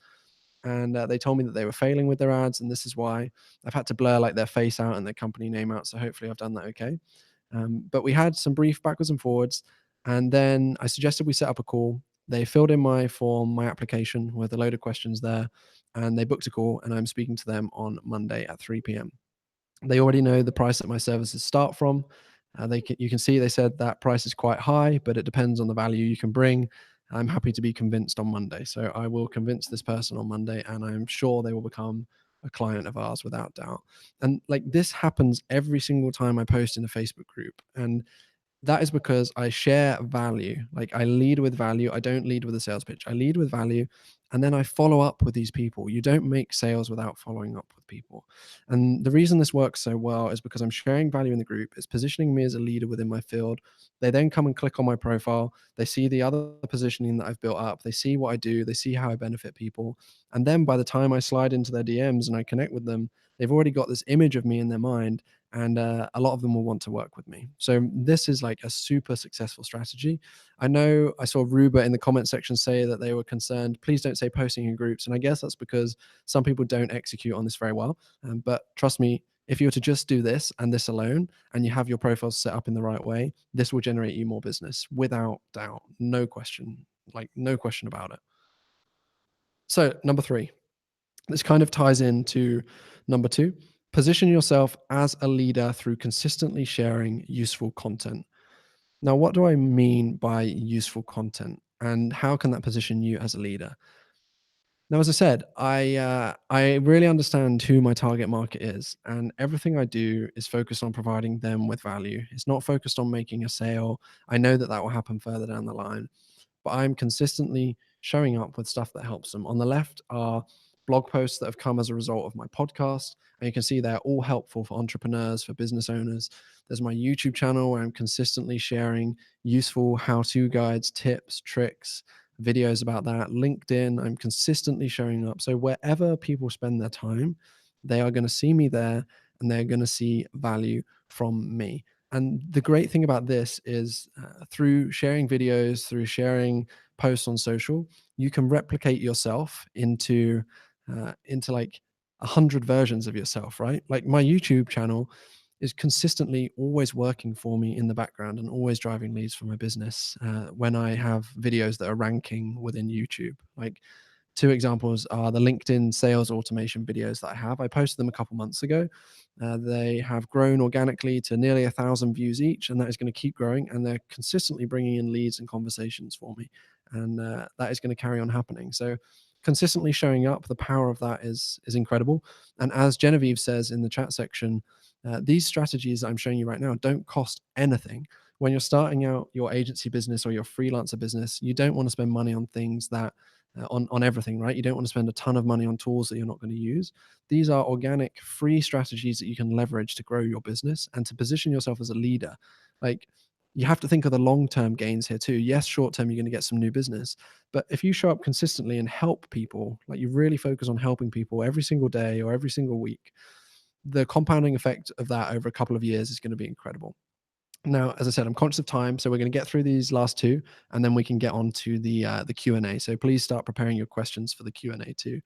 and they told me that they were failing with their ads, and this is why. I've had to blur like their face out and their company name out, so hopefully I've done that okay. But we had some brief backwards and forwards, and then I suggested we set up a call. They filled in my form, my application with a load of questions there, and they booked a call, and I'm speaking to them on Monday at 3 p.m. They already know the price that my services start from. You can see they said that price is quite high, but it depends on the value you can bring. I'm happy to be convinced on Monday. So I will convince this person on Monday, and I'm sure they will become a client of ours without doubt. And like this happens every single time I post in a Facebook group. And that is because I share value. Like I lead with value. I don't lead with a sales pitch. I lead with value. And then I follow up with these people. You don't make sales without following up with people. And the reason this works so well is because I'm sharing value in the group. It's positioning me as a leader within my field. They then come and click on my profile. They see the other positioning that I've built up. They see what I do. They see how I benefit people. And then by the time I slide into their DMs and I connect with them, they've already got this image of me in their mind, and a lot of them will want to work with me. So this is like a super successful strategy. I know I saw Ruba in the comment section say that they were concerned, please don't say posting in groups. And I guess that's because some people don't execute on this very well. But trust me, if you were to just do this and this alone, and you have your profiles set up in the right way, this will generate you more business without doubt. No question, like no question about it. So number three, this kind of ties into number two. Position yourself as a leader through consistently sharing useful content. Now, what do I mean by useful content, and how can that position you as a leader? Now, as I said, I really understand who my target market is, and everything I do is focused on providing them with value. It's not focused on making a sale. I know that that will happen further down the line, but I'm consistently showing up with stuff that helps them. On the left are blog posts that have come as a result of my podcast, and you can see they're all helpful for entrepreneurs, for business owners. There's my YouTube channel where I'm consistently sharing useful how-to guides, tips, tricks, videos about that. LinkedIn, I'm consistently showing up. So wherever people spend their time, they are going to see me there and they're going to see value from me. And the great thing about this is through sharing videos, through sharing posts on social, you can replicate yourself into like 100 versions of yourself, right? Like my YouTube channel is consistently always working for me in the background and always driving leads for my business when I have videos that are ranking within YouTube. Like two examples are the LinkedIn sales automation videos that I have. I posted them a couple months ago. They have grown organically to nearly 1,000 views each, and that is going to keep growing. And they're consistently bringing in leads and conversations for me, and that is going to carry on happening. So, consistently showing up, the power of that is incredible. And as Genevieve says in the chat section, these strategies that I'm showing you right now don't cost anything. When you're starting out your agency business or your freelancer business, you don't want to spend money on things that on everything, right? You don't want to spend a ton of money on tools that you're not going to use. These are organic, free strategies that you can leverage to grow your business and to position yourself as a leader. Like you have to think of the long-term gains here too. Yes, short-term, you're going to get some new business, but if you show up consistently and help people, like you really focus on helping people every single day or every single week, the compounding effect of that over a couple of years is going to be incredible. Now, as I said, I'm conscious of time, so we're going to get through these last two, and then we can get on to the Q&A. So please start preparing your questions for the Q&A too.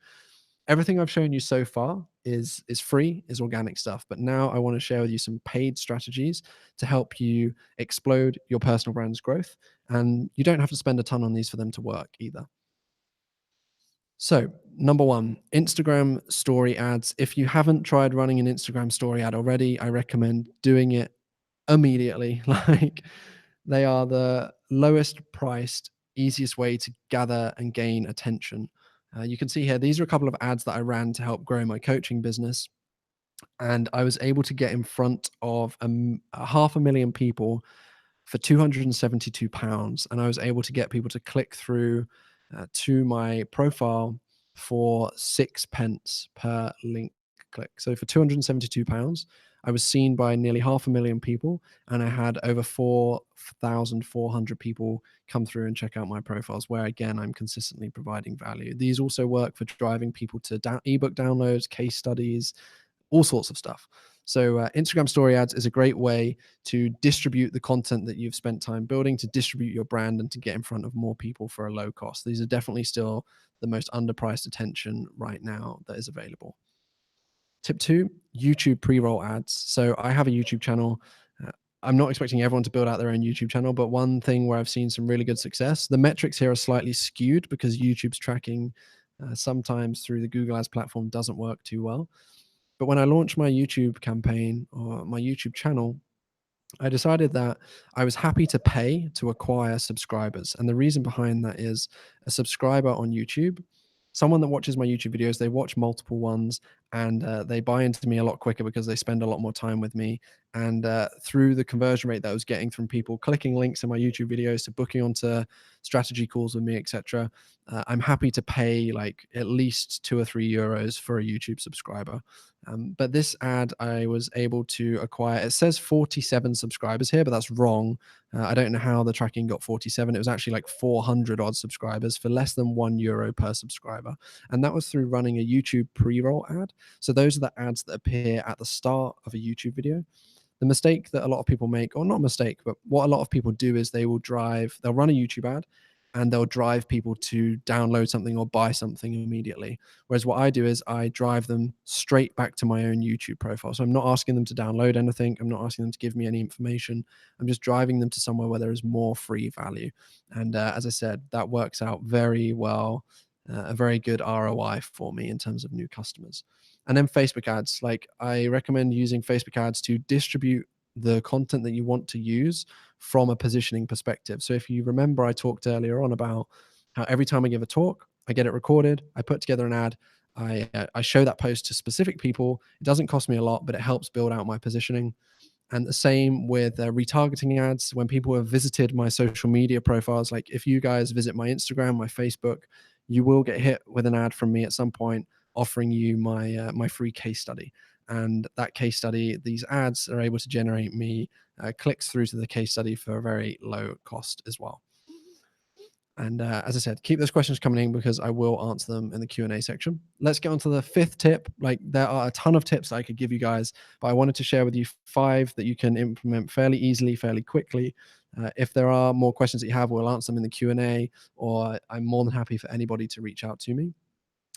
Everything I've shown you so far is free, is organic stuff. But now I want to share with you some paid strategies to help you explode your personal brand's growth. And you don't have to spend a ton on these for them to work either. So, number one, Instagram story ads. If you haven't tried running an Instagram story ad already, I recommend doing it immediately. Like they are the lowest priced, easiest way to gather and gain attention. You can see here, these are a couple of ads that I ran to help grow my coaching business. And I was able to get in front of a 500,000 people for £272. And I was able to get people to click through to my profile for 6 pence per link click. So for £272, I was seen by nearly 500,000 people, and I had over 4,400 people come through and check out my profiles, where again, I'm consistently providing value. These also work for driving people to ebook downloads, case studies, all sorts of stuff. So Instagram story ads is a great way to distribute the content that you've spent time building, to distribute your brand and to get in front of more people for a low cost. These are definitely still the most underpriced attention right now that is available. Tip two, YouTube pre-roll ads. So I have a YouTube channel. Uh, I'm not expecting everyone to build out their own YouTube channel, but one thing where I've seen some really good success, the metrics here are slightly skewed because YouTube's tracking sometimes through the Google Ads platform doesn't work too well. But when I launched my YouTube campaign or my YouTube channel, I decided that I was happy to pay to acquire subscribers. And the reason behind that is a subscriber on YouTube, someone that watches my YouTube videos, they watch multiple ones and they buy into me a lot quicker because they spend a lot more time with me. And through the conversion rate that I was getting from people clicking links in my YouTube videos to booking onto strategy calls with me, etc., I'm happy to pay like at least €2 or €3 for a YouTube subscriber. But this ad, I was able to acquire, it says 47 subscribers here, but that's wrong. I don't know how the tracking got 47. It was actually like 400 odd subscribers for less than €1 per subscriber. And that was through running a YouTube pre-roll ad. So those are the ads that appear at the start of a YouTube video. The mistake that a lot of people make, or not mistake, but what a lot of people do is they'll run a YouTube ad and they'll drive people to download something or buy something immediately. Whereas what I do is I drive them straight back to my own YouTube profile. So I'm not asking them to download anything. I'm not asking them to give me any information. I'm just driving them to somewhere where there is more free value. And as I said, that works out very well, a very good ROI for me in terms of new customers. And then Facebook ads, like I recommend using Facebook ads to distribute the content that you want to use from a positioning perspective. So if you remember, I talked earlier on about how every time I give a talk, I get it recorded, I put together an ad, I show that post to specific people. It doesn't cost me a lot, but it helps build out my positioning. And the same with retargeting ads. When people have visited my social media profiles, like if you guys visit my Instagram, my Facebook, you will get hit with an ad from me at some point offering you my free case study. And that case study, these ads are able to generate me clicks through to the case study for a very low cost as well. And as I said, keep those questions coming in because I will answer them in the Q&A section. Let's get on to the fifth tip. Like, there are a ton of tips I could give you guys, but I wanted to share with you 5 that you can implement fairly easily, fairly quickly. If there are more questions that you have, we'll answer them in the Q&A, or I'm more than happy for anybody to reach out to me.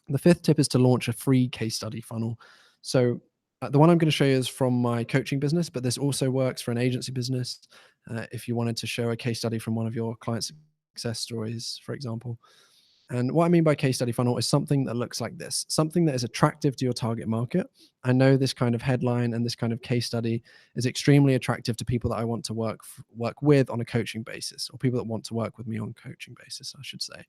The fifth tip is to launch a free case study funnel. So the one I'm going to show you is from my coaching business, but this also works for an agency business. If you wanted to show a case study from one of your client success stories, for example. And what I mean by case study funnel is something that looks like this, something that is attractive to your target market. I know this kind of headline and this kind of case study is extremely attractive to people that I want to work with on a coaching basis, or people that want to work with me on coaching basis, I should say.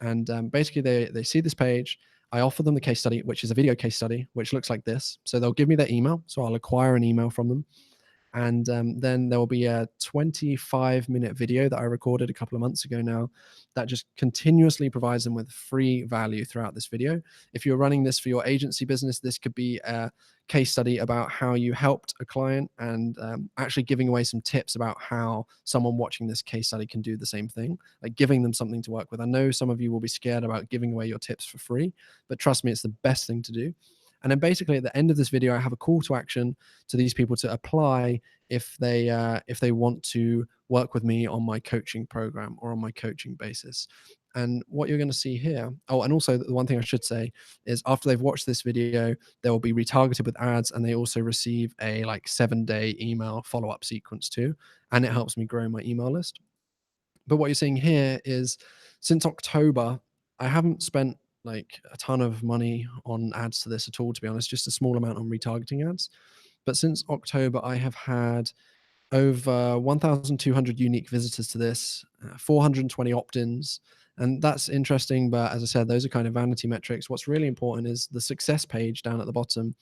And basically, they see this page. I offer them the case study, which is a video case study, which looks like this. So they'll give me their email. So I'll acquire an email from them. And then there will be a 25-minute video that I recorded a couple of months ago now that just continuously provides them with free value throughout this video. If you're running this for your agency business, this could be a case study about how you helped a client, and actually giving away some tips about how someone watching this case study can do the same thing, like giving them something to work with. I know some of you will be scared about giving away your tips for free, but trust me, it's the best thing to do. And then basically at the end of this video, I have a call to action to these people to apply if they want to work with me on my coaching program or on my coaching basis. And what you're going to see here, oh, and also the one thing I should say is after they've watched this video, they will be retargeted with ads, and they also receive a like 7-day email follow-up sequence too. And it helps me grow my email list. But what you're seeing here is since October, I haven't spent like a ton of money on ads to this at all, to be honest, just a small amount on retargeting ads. But since October, I have had over 1,200 unique visitors to this, 420 opt-ins. And that's interesting. But as I said, those are kind of vanity metrics. What's really important is the success page down at the bottom.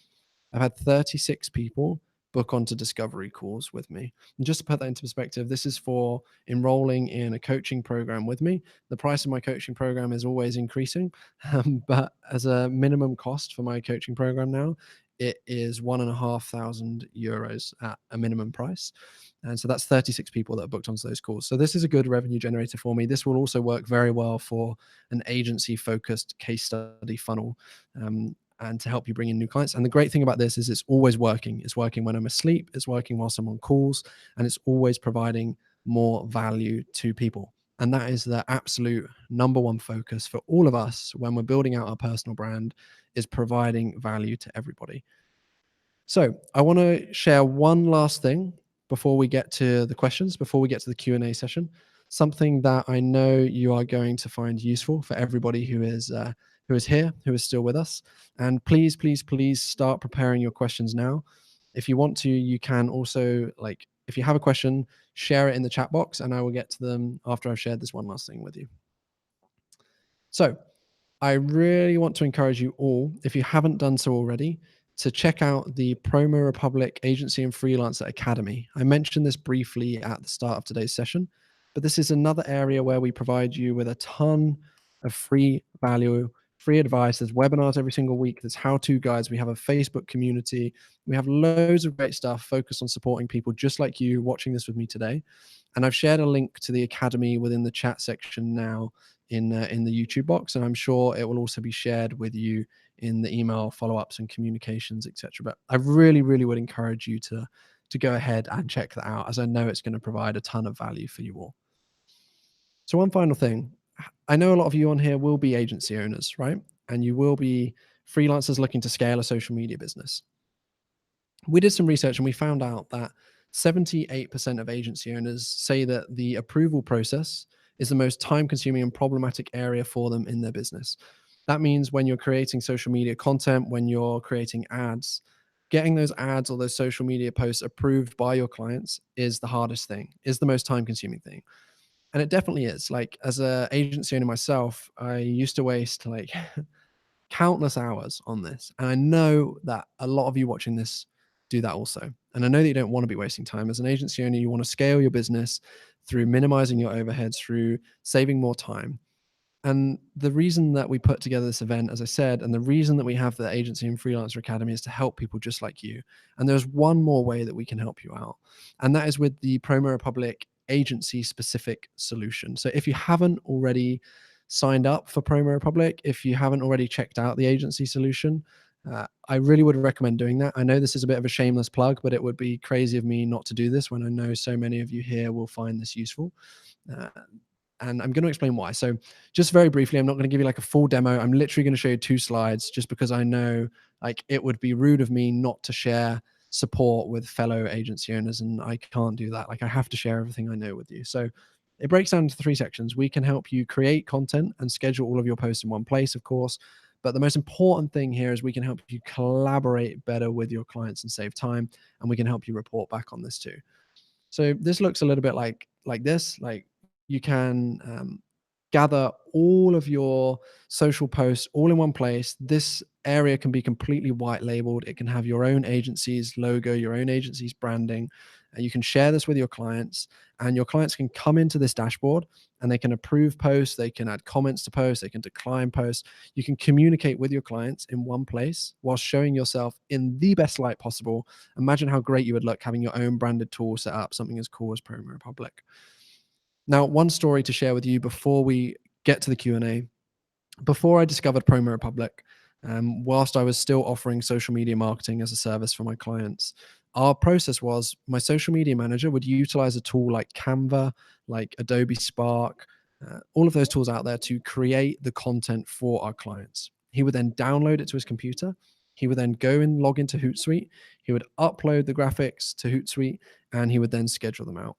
I've had 36 people book onto discovery calls with me. And just to put that into perspective, this is for enrolling in a coaching program with me. The price of my coaching program is always increasing, but as a minimum cost for my coaching program now, it is €1,500 at a minimum price. And so that's 36 people that are booked onto those calls. So this is a good revenue generator for me. This will also work very well for an agency focused case study funnel. And to help you bring in new clients. And the great thing about this is it's always working. It's working when I'm asleep, it's working whilst I'm on calls, and it's always providing more value to people. And that is the absolute number one focus for all of us when we're building out our personal brand, is providing value to everybody. So I want to share one last thing before we get to the questions, before we get to the Q&A session, something that I know you are going to find useful for everybody who is here, who is still with us. And please, please, please start preparing your questions now. If you want to, you can also, like, if you have a question, share it in the chat box and I will get to them after I've shared this one last thing with you. So I really want to encourage you all, if you haven't done so already, to check out the PromoRepublic Agency and Freelancer Academy. I mentioned this briefly at the start of today's session, but this is another area where we provide you with a ton of free value, free advice. There's webinars every single week. There's how-to guides. We have a Facebook community. We have loads of great stuff focused on supporting people just like you watching this with me today. And I've shared a link to the Academy within the chat section now in the YouTube box, and I'm sure it will also be shared with you in the email follow-ups and communications, etc. But I really, really would encourage you to go ahead and check that out, as I know it's going to provide a ton of value for you all. So one final thing, I know a lot of you on here will be agency owners, right? And you will be freelancers looking to scale a social media business. We did some research and we found out that 78% of agency owners say that the approval process is the most time-consuming and problematic area for them in their business. That means when you're creating social media content, when you're creating ads, getting those ads or those social media posts approved by your clients is the hardest thing, is the most time-consuming thing. And it definitely is. Like, as an agency owner myself, I used to waste like countless hours on this. And I know that a lot of you watching this do that also. And I know that you don't want to be wasting time. As an agency owner, you want to scale your business through minimizing your overheads, through saving more time. And the reason that we put together this event, as I said, and the reason that we have the Agency and Freelancer Academy is to help people just like you. And there's one more way that we can help you out. And that is with the PromoRepublic agency specific solution. So if you haven't already signed up for PromoRepublic, if you haven't already checked out the agency solution, I really would recommend doing that. I know this is a bit of a shameless plug, but it would be crazy of me not to do this when I know so many of you here will find this useful. Uh, and I'm going to explain why. So just very briefly, I'm not going to give you like a full demo. I'm literally going to show you 2 slides just because I know like it would be rude of me not to share support with fellow agency owners, and I can't do that. Like I have to share everything I know with you. So it breaks down into 3 sections. We can help you create content and schedule all of your posts in one place, of course. But the most important thing here is we can help you collaborate better with your clients and save time, and we can help you report back on this too. So this looks a little bit like this. Like you can gather all of your social posts all in one place. This area can be completely white labeled. It can have your own agency's logo, your own agency's branding. And you can share this with your clients, and your clients can come into this dashboard and they can approve posts, they can add comments to posts, they can decline posts. You can communicate with your clients in one place while showing yourself in the best light possible. Imagine how great you would look having your own branded tool set up, something as cool as PromoRepublic. Now, one story to share with you before we get to the Q&A. Before I discovered PromoRepublic, whilst I was still offering social media marketing as a service for my clients, our process was my social media manager would utilize a tool like Canva, like Adobe Spark, all of those tools out there to create the content for our clients. He would then download it to his computer. He would then go and log into Hootsuite. He would upload the graphics to Hootsuite, and he would then schedule them out.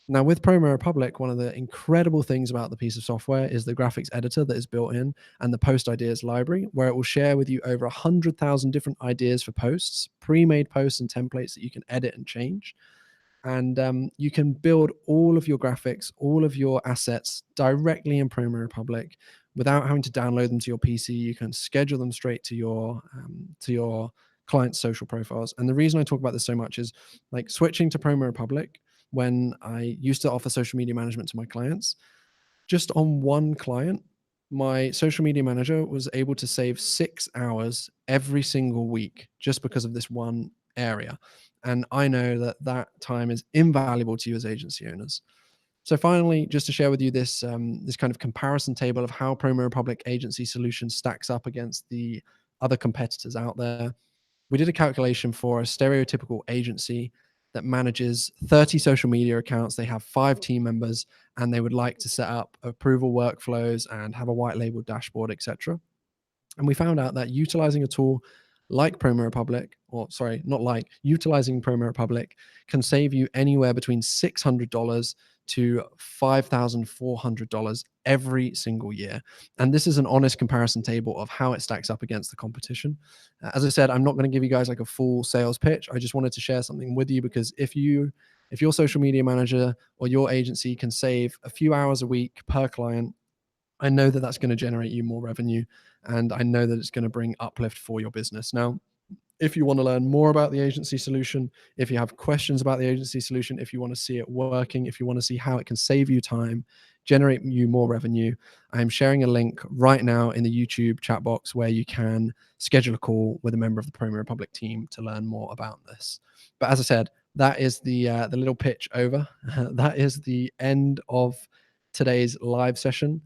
Now, with PromoRepublic, one of the incredible things about the piece of software is the graphics editor that is built in and the post ideas library, where it will share with you over 100,000 different ideas for posts, pre-made posts and templates that you can edit and change. And you can build all of your graphics, all of your assets directly in PromoRepublic without having to download them to your PC. You can schedule them straight to your client's social profiles. And the reason I talk about this so much is like switching to PromoRepublic when I used to offer social media management to my clients. Just on one client, my social media manager was able to save 6 hours every single week just because of this one area. And I know that that time is invaluable to you as agency owners. So finally, just to share with you this this kind of comparison table of how PromoRepublic agency solution stacks up against the other competitors out there. We did a calculation for a stereotypical agency that manages 30 social media accounts. They have 5 team members, and they would like to set up approval workflows and have a white label dashboard, etc. And we found out that utilizing a tool like PromoRepublic, or sorry, not like, utilizing PromoRepublic can save you anywhere between $600 to $5,400 every single year. And this is an honest comparison table of how it stacks up against the competition. As I said, I'm not going to give you guys like a full sales pitch. I just wanted to share something with you because if your social media manager or your agency can save a few hours a week per client, I know that that's going to generate you more revenue, and I know that it's going to bring uplift for your business. Now, if you want to learn more about the agency solution, if you have questions about the agency solution, if you want to see it working, if you want to see how it can save you time, generate you more revenue, I'm sharing a link right now in the YouTube chat box where you can schedule a call with a member of the PromoRepublic team to learn more about this. But as I said, that is the little pitch over. That is the end of today's live session.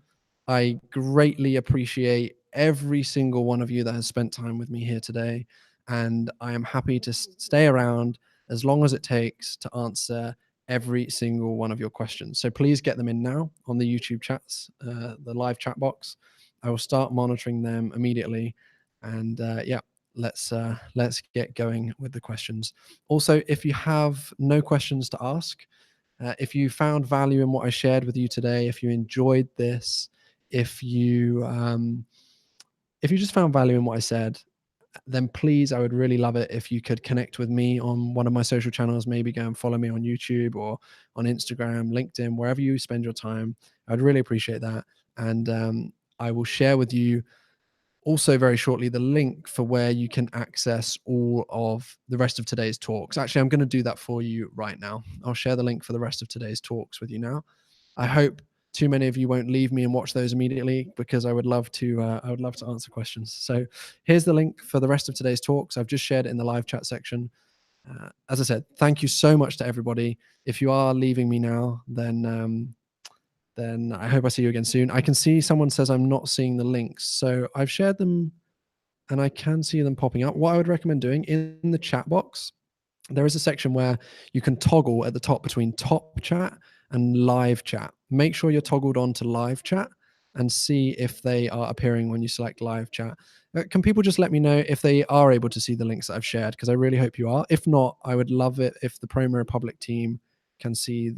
I greatly appreciate every single one of you that has spent time with me here today. And I am happy to stay around as long as it takes to answer every single one of your questions. So please get them in now on the YouTube chats, the live chat box. I will start monitoring them immediately. And yeah, let's get going with the questions. Also, if you have no questions to ask, if you found value in what I shared with you today, if you enjoyed this, if you just found value in what I said, then please, I would really love it if you could connect with me on one of my social channels. Maybe go and follow me on YouTube or on Instagram, LinkedIn, wherever you spend your time. I'd really appreciate that. And I will share with you also very shortly the link for where you can access all of the rest of today's talks. Actually, I'm going to do that for you right now. I'll share the link for the rest of today's talks with you now. I hope too many of you won't leave me and watch those immediately because I would love to answer questions. So here's the link for the rest of today's talks. I've just shared it in the live chat section. As I said, thank you so much to everybody. If you are leaving me now, then I hope I see you again soon. I can see someone says I'm not seeing the links. So I've shared them and I can see them popping up. What I would recommend doing in the chat box, there is a section where you can toggle at the top between top chat and live chat. Make sure you're toggled on to live chat and see if they are appearing when you select live chat. Can people just let me know if they are able to see the links that I've shared? Because I really hope you are. If not, I would love it if the PromoRepublic team can see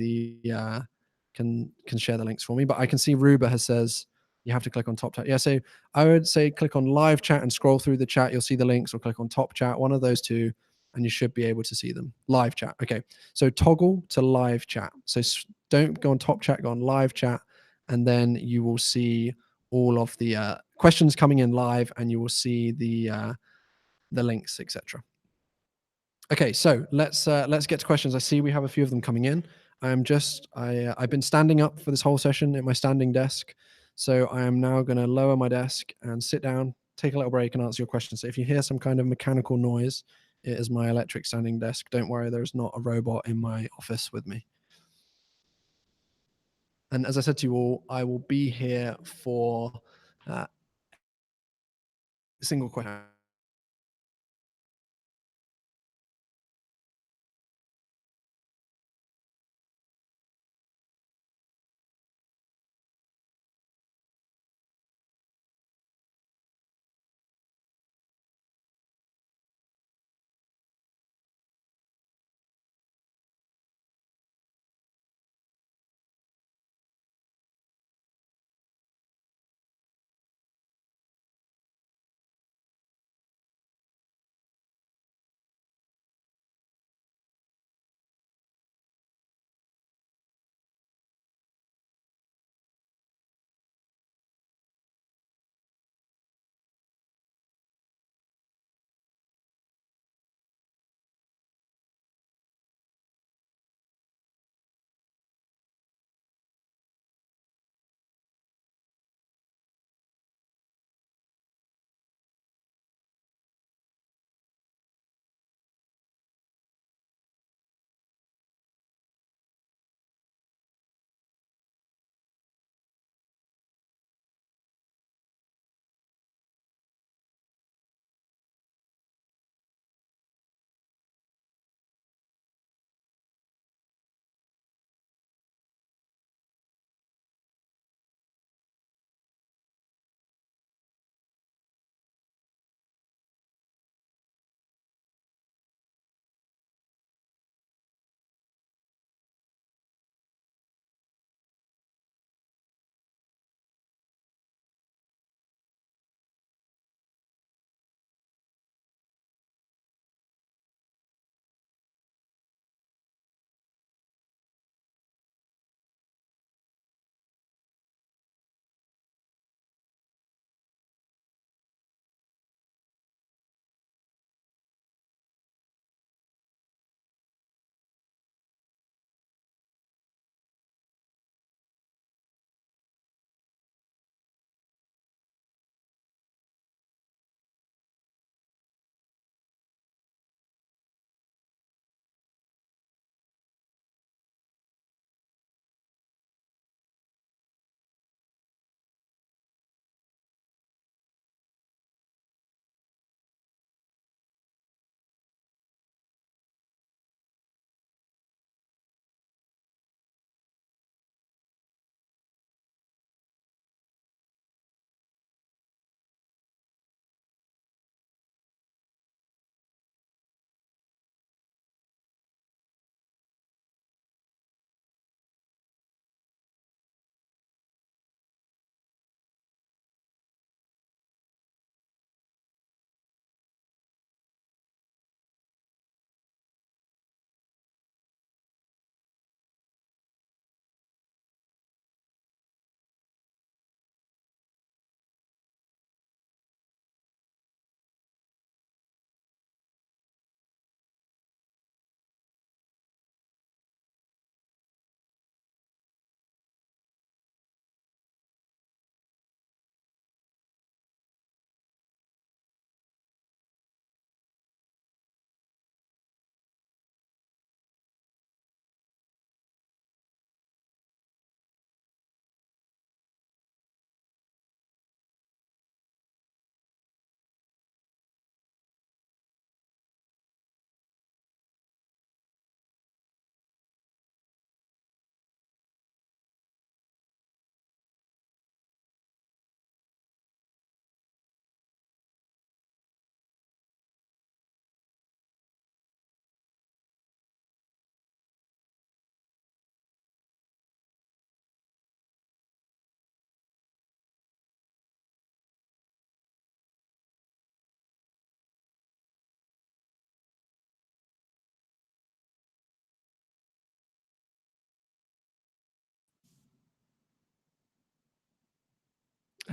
can share the links for me. But I can see Ruba has says you have to click on top chat. Yeah, so I would say click on live chat and scroll through the chat. You'll see the links, or click on top chat, one of those two, and you should be able to see them. Live chat. Okay. So toggle to live chat. So don't go on top chat, go on live chat, and then you will see all of the questions coming in live, and you will see the links, etc. Okay, so let's get to questions. I see we have a few of them coming in. I've been standing up for this whole session at my standing desk, so I am now going to lower my desk and sit down, take a little break, and answer your questions. So if you hear some kind of mechanical noise, it is my electric standing desk. Don't worry, there's not a robot in my office with me. And as I said to you all, I will be here for a single question.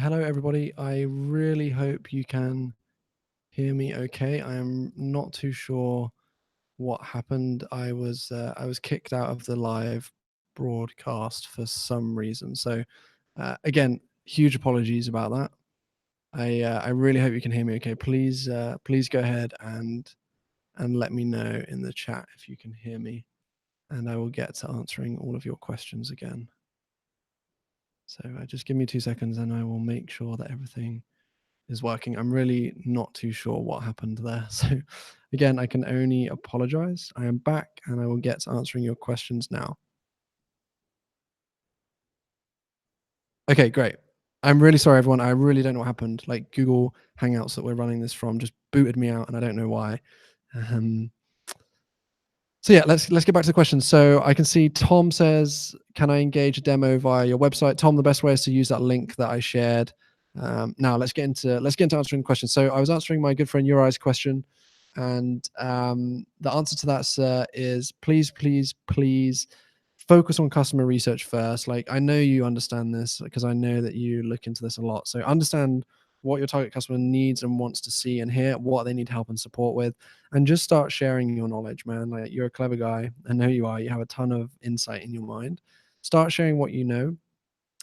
Hello, everybody. I really hope you can hear me okay. I am not too sure what happened. I was kicked out of the live broadcast for some reason. So again, huge apologies about that. I really hope you can hear me okay. Please go ahead and let me know in the chat if you can hear me, and I will get to answering all of your questions again. So just give me 2 seconds, and I will make sure that everything is working. I'm really not too sure what happened there. So again, I can only apologize. I am back and I will get to answering your questions now. Okay, great. I'm really sorry, everyone. I really don't know what happened. Like Google Hangouts that we're running this from just booted me out and I don't know why. Um, So yeah, let's get back to the question. So I can see Tom says, "Can I engage a demo via your website?" Tom, the best way is to use that link that I shared. Now let's get into answering the question. So I was answering my good friend Uri's question, and the answer to that, sir, is please focus on customer research first. Like I know you understand this because I know that you look into this a lot. So understand what your target customer needs and wants to see and hear, what they need help and support with, and just start sharing your knowledge, man. Like you're a clever guy. I know you are. You have a ton of insight in your mind. Start sharing what you know,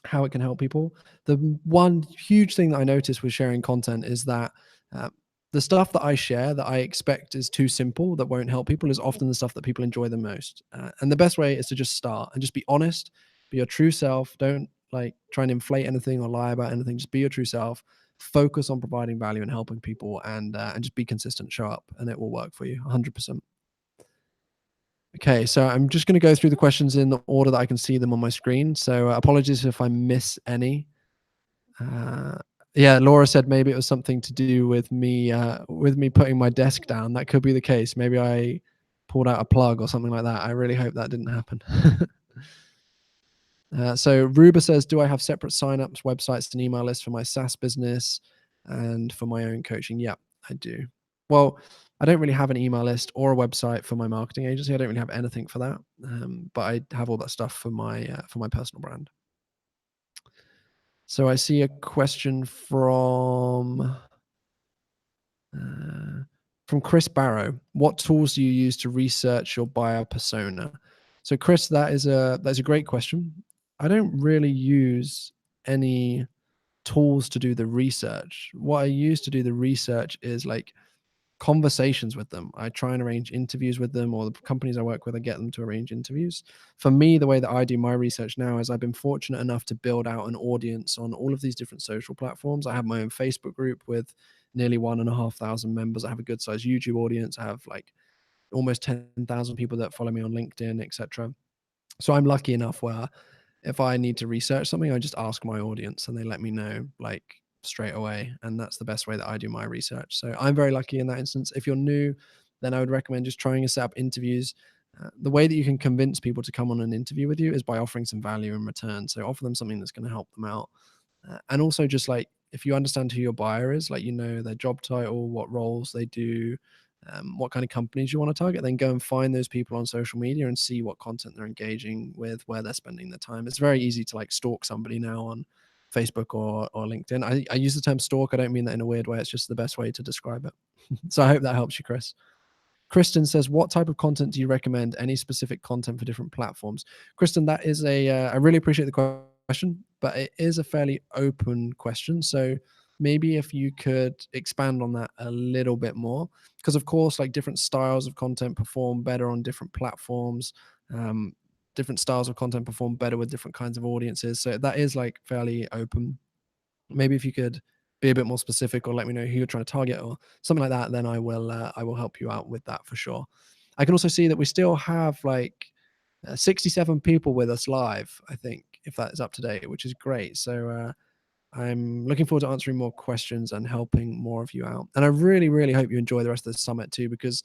how it can help people. The one huge thing that I noticed with sharing content is that uh, the stuff that I share that I expect is too simple, that won't help people, is often the stuff that people enjoy the most. And the best way is to just start and just be honest, be your true self. Don't like try and inflate anything or lie about anything. Just be your true self. Focus on providing value and helping people, and just be consistent. Show up, and it will work for you 100%. Okay, so I'm just going to go through the questions in the order that I can see them on my screen. So apologies if I miss any. Uh, yeah, Laura said maybe it was something to do with me putting my desk down. That could be the case. Maybe I pulled out a plug or something like that. I really hope that didn't happen. So Ruba says, "Do I have separate signups, websites, and email lists for my SaaS business and for my own coaching?" Yeah, I do. Well, I don't really have an email list or a website for my marketing agency. I don't really have anything for that, but I have all that stuff for my personal brand. So I see a question uh, from Chris Barrow. What tools do you use to research your buyer persona? So Chris, that's a great question. I don't really use any tools to do the research. What I use to do the research is like conversations with them. I try and arrange interviews with them, or the companies I work with, I get them to arrange interviews. For me, the way that I do my research now is I've been fortunate enough to build out an audience on all of these different social platforms. I have my own Facebook group with nearly 1,500 members. I have a good sized YouTube audience. I have like almost 10,000 people that follow me on LinkedIn, etc. So I'm lucky enough where if I need to research something, I just ask my audience and they let me know like straight away. And that's the best way that I do my research. So I'm very lucky in that instance. If you're new, then I would recommend just trying to set up interviews. The way that you can convince people to come on an interview with you is by offering some value in return. So offer them something that's going to help them out. And also just like if you understand who your buyer is, like you know their job title, what roles they do, what kind of companies you want to target, then go and find those people on social media and see what content they're engaging with, where they're spending their time. It's very easy to like stalk somebody now on Facebook or LinkedIn. I use the term stalk. I don't mean that in a weird way. It's just the best way to describe it. So I hope that helps you, Chris. Kristen says, "What type of content do you recommend? Any specific content for different platforms?" Kristen, that is I really appreciate the question, but it is a fairly open question. So maybe if you could expand on that a little bit more, because of course, like different styles of content perform better on different platforms. Um, Different styles of content perform better with different kinds of audiences. So that is like fairly open. Maybe if you could be a bit more specific or let me know who you're trying to target or something like that, then I will help you out with that for sure. I can also see that we still have like 67 people with us live, I think, if that is up to date, which is great. So I'm looking forward to answering more questions and helping more of you out. And I really, really hope you enjoy the rest of the summit too, because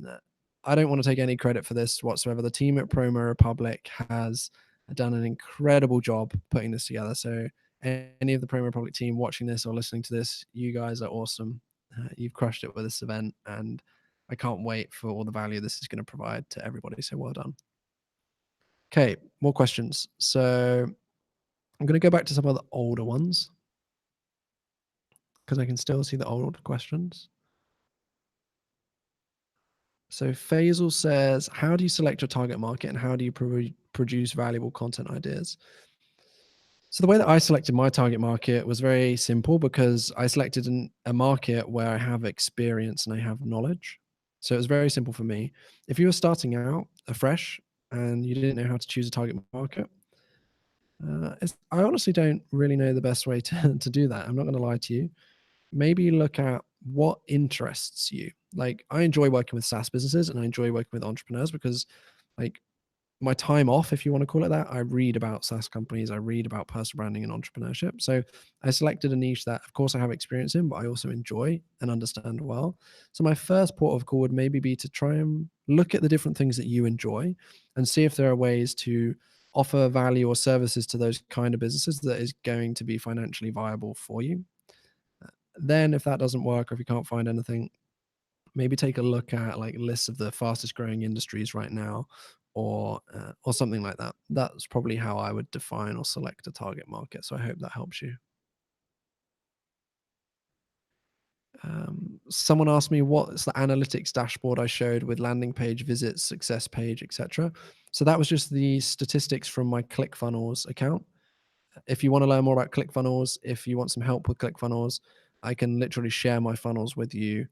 uh, I don't want to take any credit for this whatsoever. The team at Promo Republic has done an incredible job putting this together. So any of the Promo Republic team watching this or listening to this, you guys are awesome. You've crushed it with this event, and I can't wait for all the value this is going to provide to everybody. So well done. Okay, more questions. So I'm going to go back to some of the older ones. because I can still see the old questions. So Faisal says, how do you select your target market and how do you produce valuable content ideas? So the way that I selected my target market was very simple because I selected a market where I have experience and I have knowledge. So it was very simple for me. If you were starting out afresh and you didn't know how to choose a target market, I honestly don't really know the best way to do that. I'm not going to lie to you. Maybe look at what interests you. Like I enjoy working with SaaS businesses and I enjoy working with entrepreneurs because like my time off, if you want to call it that, I read about SaaS companies, I read about personal branding and entrepreneurship. So I selected a niche that, of course, I have experience in, but I also enjoy and understand well. So my first port of call would maybe be to try and look at the different things that you enjoy and see if there are ways to offer value or services to those kind of businesses that is going to be financially viable for you. Then, if that doesn't work, or if you can't find anything, maybe take a look at like lists of the fastest growing industries right now or something like that. That's probably how I would define or select a target market. So I hope that helps you. Someone asked me what's the analytics dashboard I showed with landing page visits, success page, etc. So that was just the statistics from my ClickFunnels account. If you want to learn more about ClickFunnels, if you want some help with ClickFunnels, I can literally share my funnels with you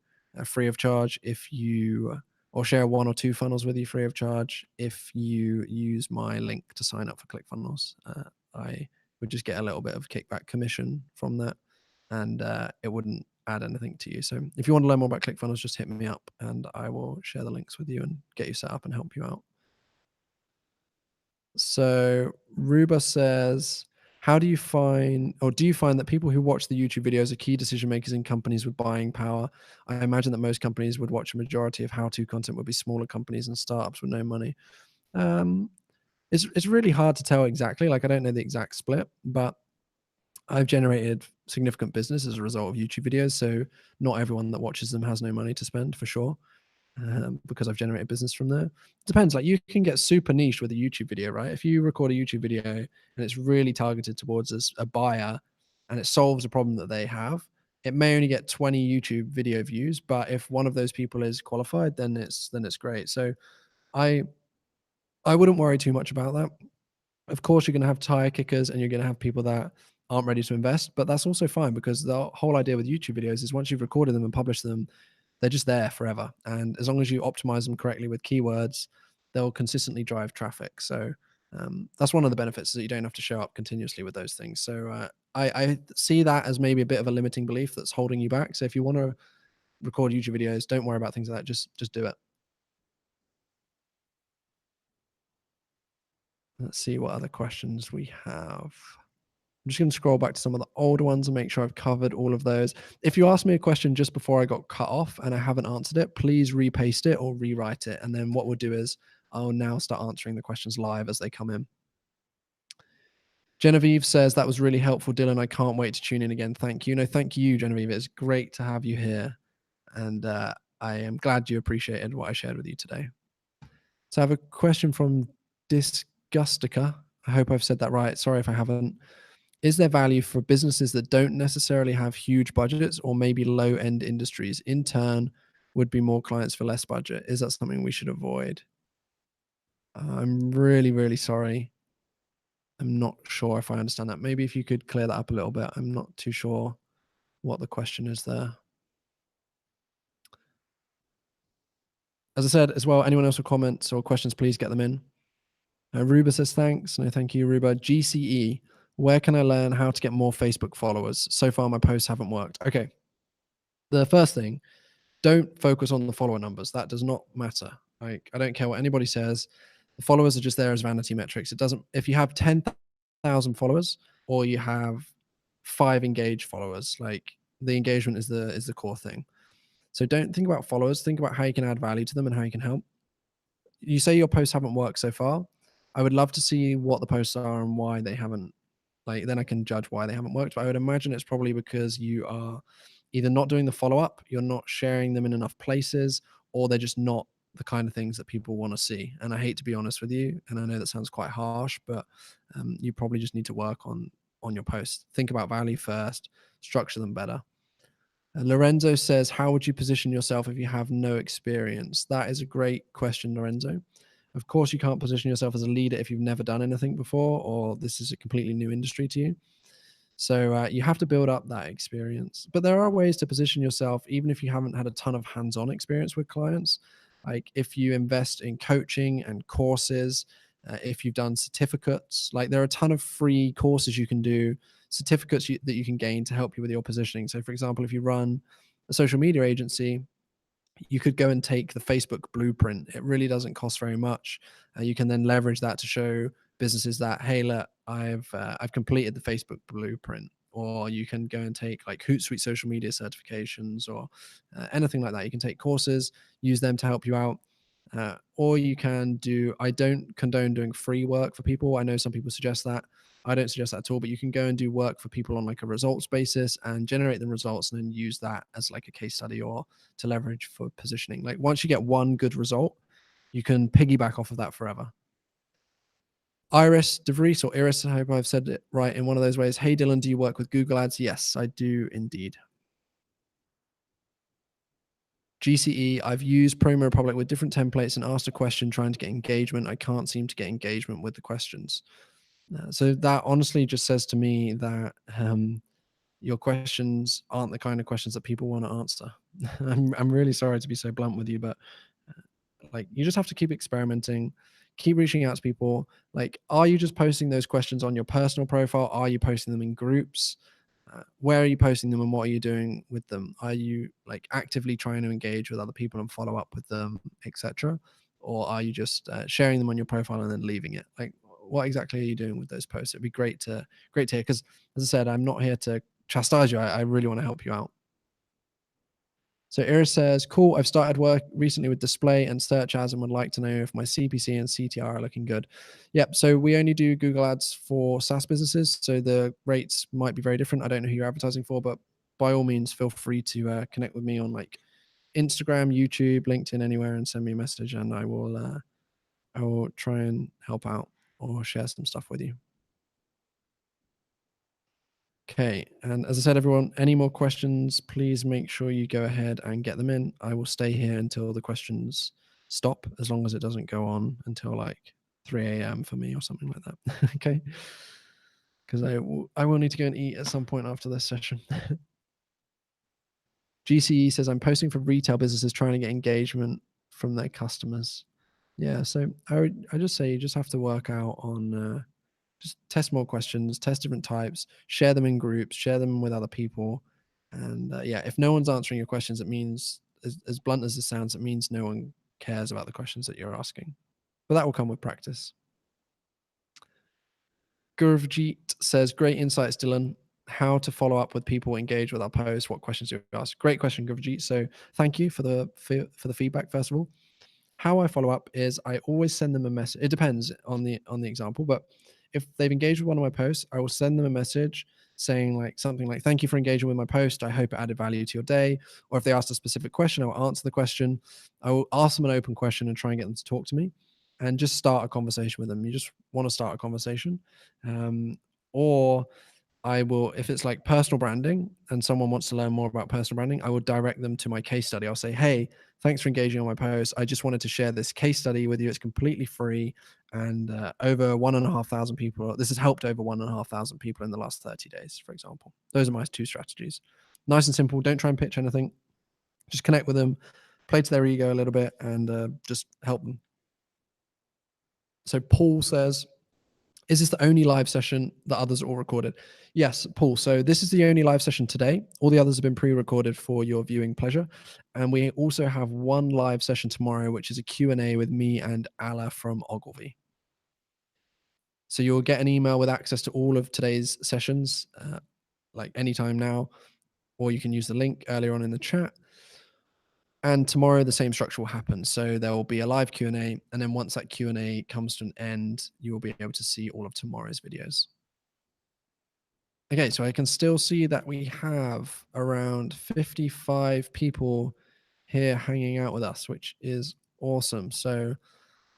free of charge if you or share one or two funnels with you free of charge if you use my link to sign up for ClickFunnels. I would just get a little bit of kickback commission from that, and it wouldn't add anything to you. So if you want to learn more about ClickFunnels, just hit me up, and I will share the links with you and get you set up and help you out. So Ruba says, how do you find, or do you find that people who watch the YouTube videos are key decision makers in companies with buying power? I imagine that most companies would watch a majority of how-to content would be smaller companies and startups with no money. Um, it's really hard to tell exactly. Like I don't know the exact split, but I've generated significant business as a result of YouTube videos. So not everyone that watches them has no money to spend for sure because I've generated business from there. Depends. Like you can get super niche with a YouTube video, right? If you record a YouTube video and it's really targeted towards a buyer and it solves a problem that they have, it may only get 20 YouTube video views, but if one of those people is qualified, then it's great. So I I wouldn't worry too much about that. Of course, you're going to have tire kickers and you're going to have people that aren't ready to invest, but that's also fine because the whole idea with YouTube videos is once you've recorded them and published them, they're just there forever. And as long as you optimize them correctly with keywords, they'll consistently drive traffic. So that's one of the benefits is that you don't have to show up continuously with those things. So I see that as maybe a bit of a limiting belief that's holding you back. So if you want to record YouTube videos, don't worry about things like that. Just do it. Let's see what other questions we have. I'm just going to scroll back to some of the older ones and make sure I've covered all of those. If you ask me a question just before I got cut off and I haven't answered it, please repaste it or rewrite it. And then what we'll do is I'll now start answering the questions live as they come in. Genevieve says, that was really helpful, Dylan. I can't wait to tune in again. Thank you. No, thank you, Genevieve. It's great to have you here. And I am glad you appreciated what I shared with you today. So I have a question from Disgustica. I hope I've said that right. Sorry if I haven't. Is there value for businesses that don't necessarily have huge budgets or maybe low end industries? In turn, would be more clients for less budget. Is that something we should avoid? I'm really, really sorry. I'm not sure if I understand that. Maybe if you could clear that up a little bit. I'm not too sure what the question is there. As I said as well, anyone else with comments or questions, please get them in. Ruba says thanks. No, thank you, Ruba. GCE, where can I learn how to get more Facebook followers? So far, my posts haven't worked. Okay. The first thing, don't focus on the follower numbers. That does not matter. Like, I don't care what anybody says. The followers are just there as vanity metrics. It doesn't, if you have 10,000 followers or you have 5 engaged followers, like the engagement is the core thing. So don't think about followers. Think about how you can add value to them and how you can help. You say your posts haven't worked so far. I would love to see what the posts are and why they haven't. Like, then I can judge why they haven't worked. But I would imagine it's probably because you are either not doing the follow up, you're not sharing them in enough places, or they're just not the kind of things that people want to see. And I hate to be honest with you, and I know that sounds quite harsh, but you probably just need to work on your posts. Think about value first, structure them better. Lorenzo says, how would you position yourself if you have no experience? That is a great question, Lorenzo. Of course, you can't position yourself as a leader if you've never done anything before, or this is a completely new industry to you. So you have to build up that experience. But there are ways to position yourself, even if you haven't had a ton of hands-on experience with clients. Like if you invest in coaching and courses, if you've done certificates, like there are a ton of free courses you can do, certificates that you can gain to help you with your positioning. So, for example, if you run a social media agency, you could go and take the Facebook blueprint. It really doesn't cost very much. You can then leverage that to show businesses that, hey, look, I've completed the Facebook blueprint. Or you can go and take like Hootsuite social media certifications or anything like that. You can take courses, use them to help you out. Or you can do, I don't condone doing free work for people. I know some people suggest that. I don't suggest that at all, but you can go and do work for people on like a results basis and generate the results and then use that as like a case study or to leverage for positioning. Like once you get one good result, you can piggyback off of that forever. Iris DeVries or Iris, I hope I've said it right in one of those ways. Hey Dylan, do you work with Google Ads? Yes, I do indeed. GCE, I've used PromoRepublic with different templates and asked a question trying to get engagement. I can't seem to get engagement with the questions. So that honestly just says to me that your questions aren't the kind of questions that people want to answer. I'm really sorry to be so blunt with you, but like you just have to keep experimenting, keep reaching out to people. Like, are you just posting those questions on your personal profile? Are you posting them in groups? Where are you posting them and what are you doing with them? Are you like actively trying to engage with other people and follow up with them, etc.? Or are you just sharing them on your profile and then leaving it? Like, what exactly are you doing with those posts? It'd be great to hear. Because as I said, I'm not here to chastise you. I really want to help you out. So Iris says, cool, I've started work recently with display and search ads and would like to know if my CPC and CTR are looking good. Yep. So we only do Google ads for SaaS businesses. So the rates might be very different. I don't know who you're advertising for, but by all means, feel free to connect with me on like Instagram, YouTube, LinkedIn, anywhere and send me a message and I will try and help out or share some stuff with you. Okay. And as I said, everyone, any more questions, please make sure you go ahead and get them in. I will stay here until the questions stop, as long as it doesn't go on until like 3 a.m. for me or something like that. Okay. Because I will need to go and eat at some point after this session. GCE says, I'm posting for retail businesses trying to get engagement from their customers. Yeah. So I just say you just have to work out on just test more questions, test different types, share them in groups, share them with other people. And yeah, if no one's answering your questions, it means, as blunt as it sounds, it means no one cares about the questions that you're asking. But that will come with practice. Gurvjeet says, great insights, Dylan. How to follow up with people, engage with our posts, what questions you ask. Great question, Gurvjeet. So thank you for the feedback, first of all. How I follow up is I always send them a message. It depends on the example, but if they've engaged with one of my posts, I will send them a message saying like something like, thank you for engaging with my post. I hope it added value to your day. Or if they asked a specific question, I will answer the question. I will ask them an open question and try and get them to talk to me and just start a conversation with them. You just want to start a conversation. Or I will, if it's like personal branding and someone wants to learn more about personal branding, I will direct them to my case study. I'll say, hey, thanks for engaging on my post. I just wanted to share this case study with you. It's completely free. And over 1,500 people, this has helped over 1,500 people in the last 30 days, for example. Those are my two strategies. Nice and simple. Don't try and pitch anything. Just connect with them, play to their ego a little bit, and just help them. So Paul says, is this the only live session? The others are all recorded? Yes, Paul. So this is the only live session today. All the others have been pre-recorded for your viewing pleasure. And we also have one live session tomorrow, which is a Q&A with me and Ala from Ogilvy. So you'll get an email with access to all of today's sessions, like anytime now, or you can use the link earlier on in the chat. And tomorrow, the same structure will happen. So there will be a live Q&A. And then once that Q&A comes to an end, you will be able to see all of tomorrow's videos. Okay, so I can still see that we have around 55 people here hanging out with us, which is awesome. So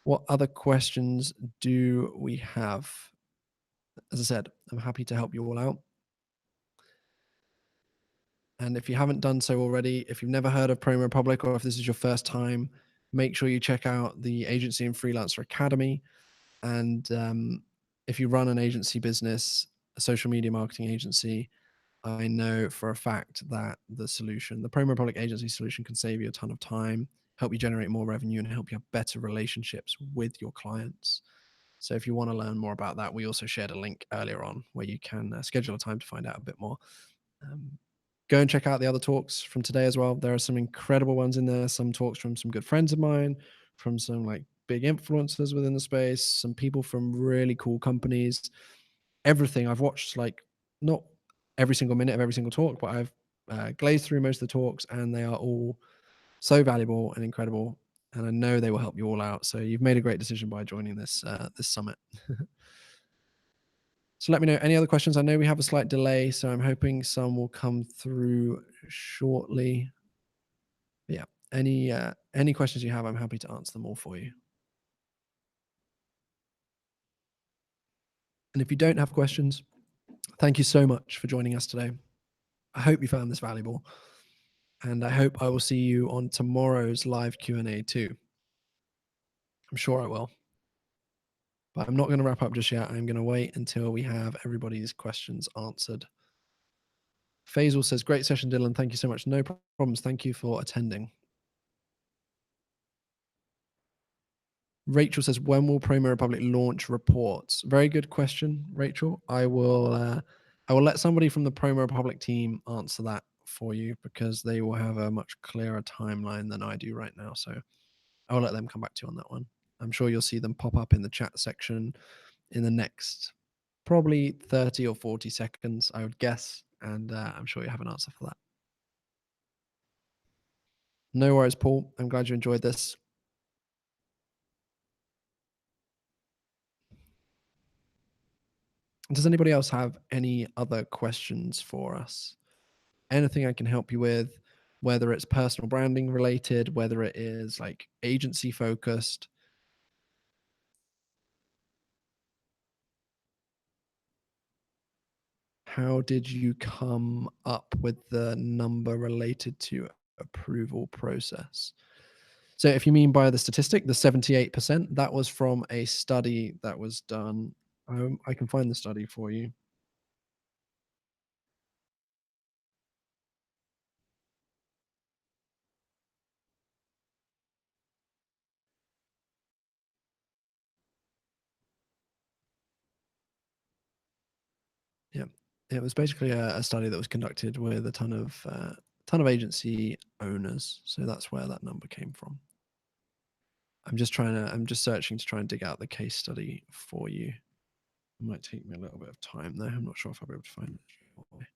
what other questions do we have? As I said, I'm happy to help you all out. And if you haven't done so already, if you've never heard of PromoRepublic or if this is your first time, make sure you check out the Agency and Freelancer Academy. And if you run an agency business, a social media marketing agency, I know for a fact that the PromoRepublic agency solution can save you a ton of time, help you generate more revenue, and help you have better relationships with your clients. So if you want to learn more about that, we also shared a link earlier on where you can schedule a time to find out a bit more. Um, Go and check out the other talks from today as well. There are some incredible ones in there. Some talks from some good friends of mine, from some like big influencers within the space, some people from really cool companies. Everything I've watched, like not every single minute of every single talk, but I've glazed through most of the talks, and they are all so valuable and incredible. And I know they will help you all out. So you've made a great decision by joining this summit. So let me know any other questions. I know we have a slight delay, so I'm hoping some will come through shortly. But yeah, any questions you have, I'm happy to answer them all for you. And if you don't have questions, thank you so much for joining us today. I hope you found this valuable, and I hope I will see you on tomorrow's live Q&A too. I'm sure I will. But I'm not going to wrap up just yet. I'm going to wait until we have everybody's questions answered. Faisal says, great session, Dylan. Thank you so much. No problems. Thank you for attending. Rachel says, when will PromoRepublic launch reports? Very good question, Rachel. I will let somebody from the PromoRepublic team answer that for you because they will have a much clearer timeline than I do right now. So I'll let them come back to you on that one. I'm sure you'll see them pop up in the chat section in the next probably 30 or 40 seconds, I would guess. And I'm sure you have an answer for that. No worries, Paul. I'm glad you enjoyed this. Does anybody else have any other questions for us? Anything I can help you with, whether it's personal branding related, whether it is like agency focused? How did you come up with the number related to approval process? So if you mean by the statistic, the 78%, that was from a study that was done. I can find the study for you. Yeah, it was basically a study that was conducted with a ton of agency owners. So that's where that number came from. I'm just searching to try and dig out the case study for you. It might take me a little bit of time though. I'm not sure if I'll be able to find it.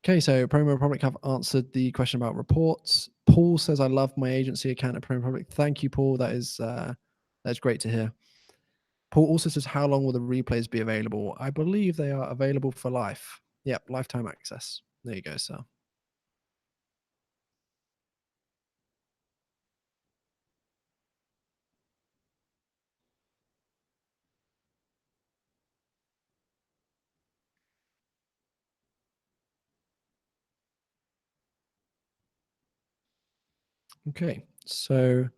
Okay, so PromoRepublic have answered the question about reports. Paul says, "I love my agency account at PromoRepublic." Thank you, Paul. That's great to hear. Paul also says, "How long will the replays be available?" I believe they are available for life. Yep, lifetime access. There you go, sir. Okay, so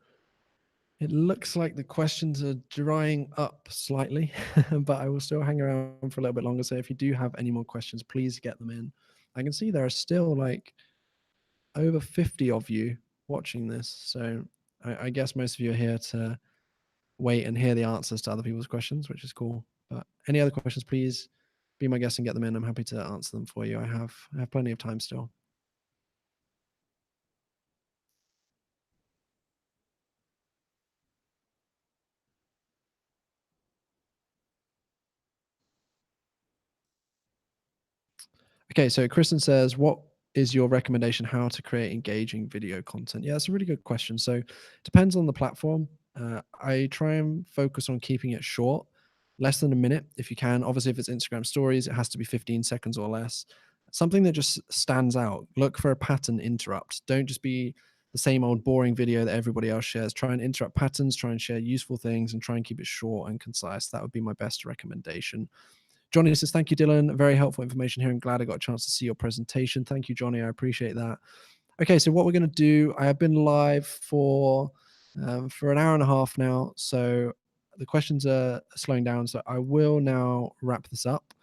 it looks like the questions are drying up slightly, but I will still hang around for a little bit longer. So if you do have any more questions, please get them in. I can see there are still like over 50 of you watching this. So I guess most of you are here to wait and hear the answers to other people's questions, which is cool. But any other questions, please be my guest and get them in. I'm happy to answer them for you. I have plenty of time still. Okay, so Kristen says, what is your recommendation how to create engaging video content? Yeah, that's a really good question. So it depends on the platform. I try and focus on keeping it short, less than a minute if you can. Obviously, if it's Instagram stories, it has to be 15 seconds or less. Something that just stands out. Look for a pattern interrupt. Don't just be the same old boring video that everybody else shares. Try and interrupt patterns, try and share useful things, and try and keep it short and concise. That would be my best recommendation. Johnny says, thank you, Dylan. Very helpful information here. I'm glad I got a chance to see your presentation. Thank you, Johnny. I appreciate that. Okay, so what we're going to do, I have been live for an hour and a half now. So the questions are slowing down. So I will now wrap this up.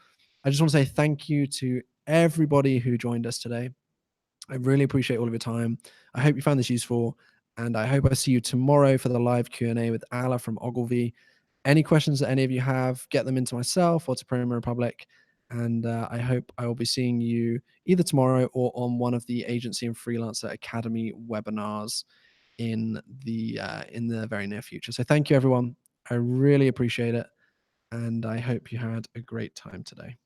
I just want to say thank you to everybody who joined us today. I really appreciate all of your time. I hope you found this useful, and I hope I see you tomorrow for the live Q&A with Ala from Ogilvy. Any questions that any of you have, get them into myself or to PromoRepublic, and I hope I will be seeing you either tomorrow or on one of the Agency and Freelancer Academy webinars in the very near future. So thank you, everyone. I really appreciate it, and I hope you had a great time today.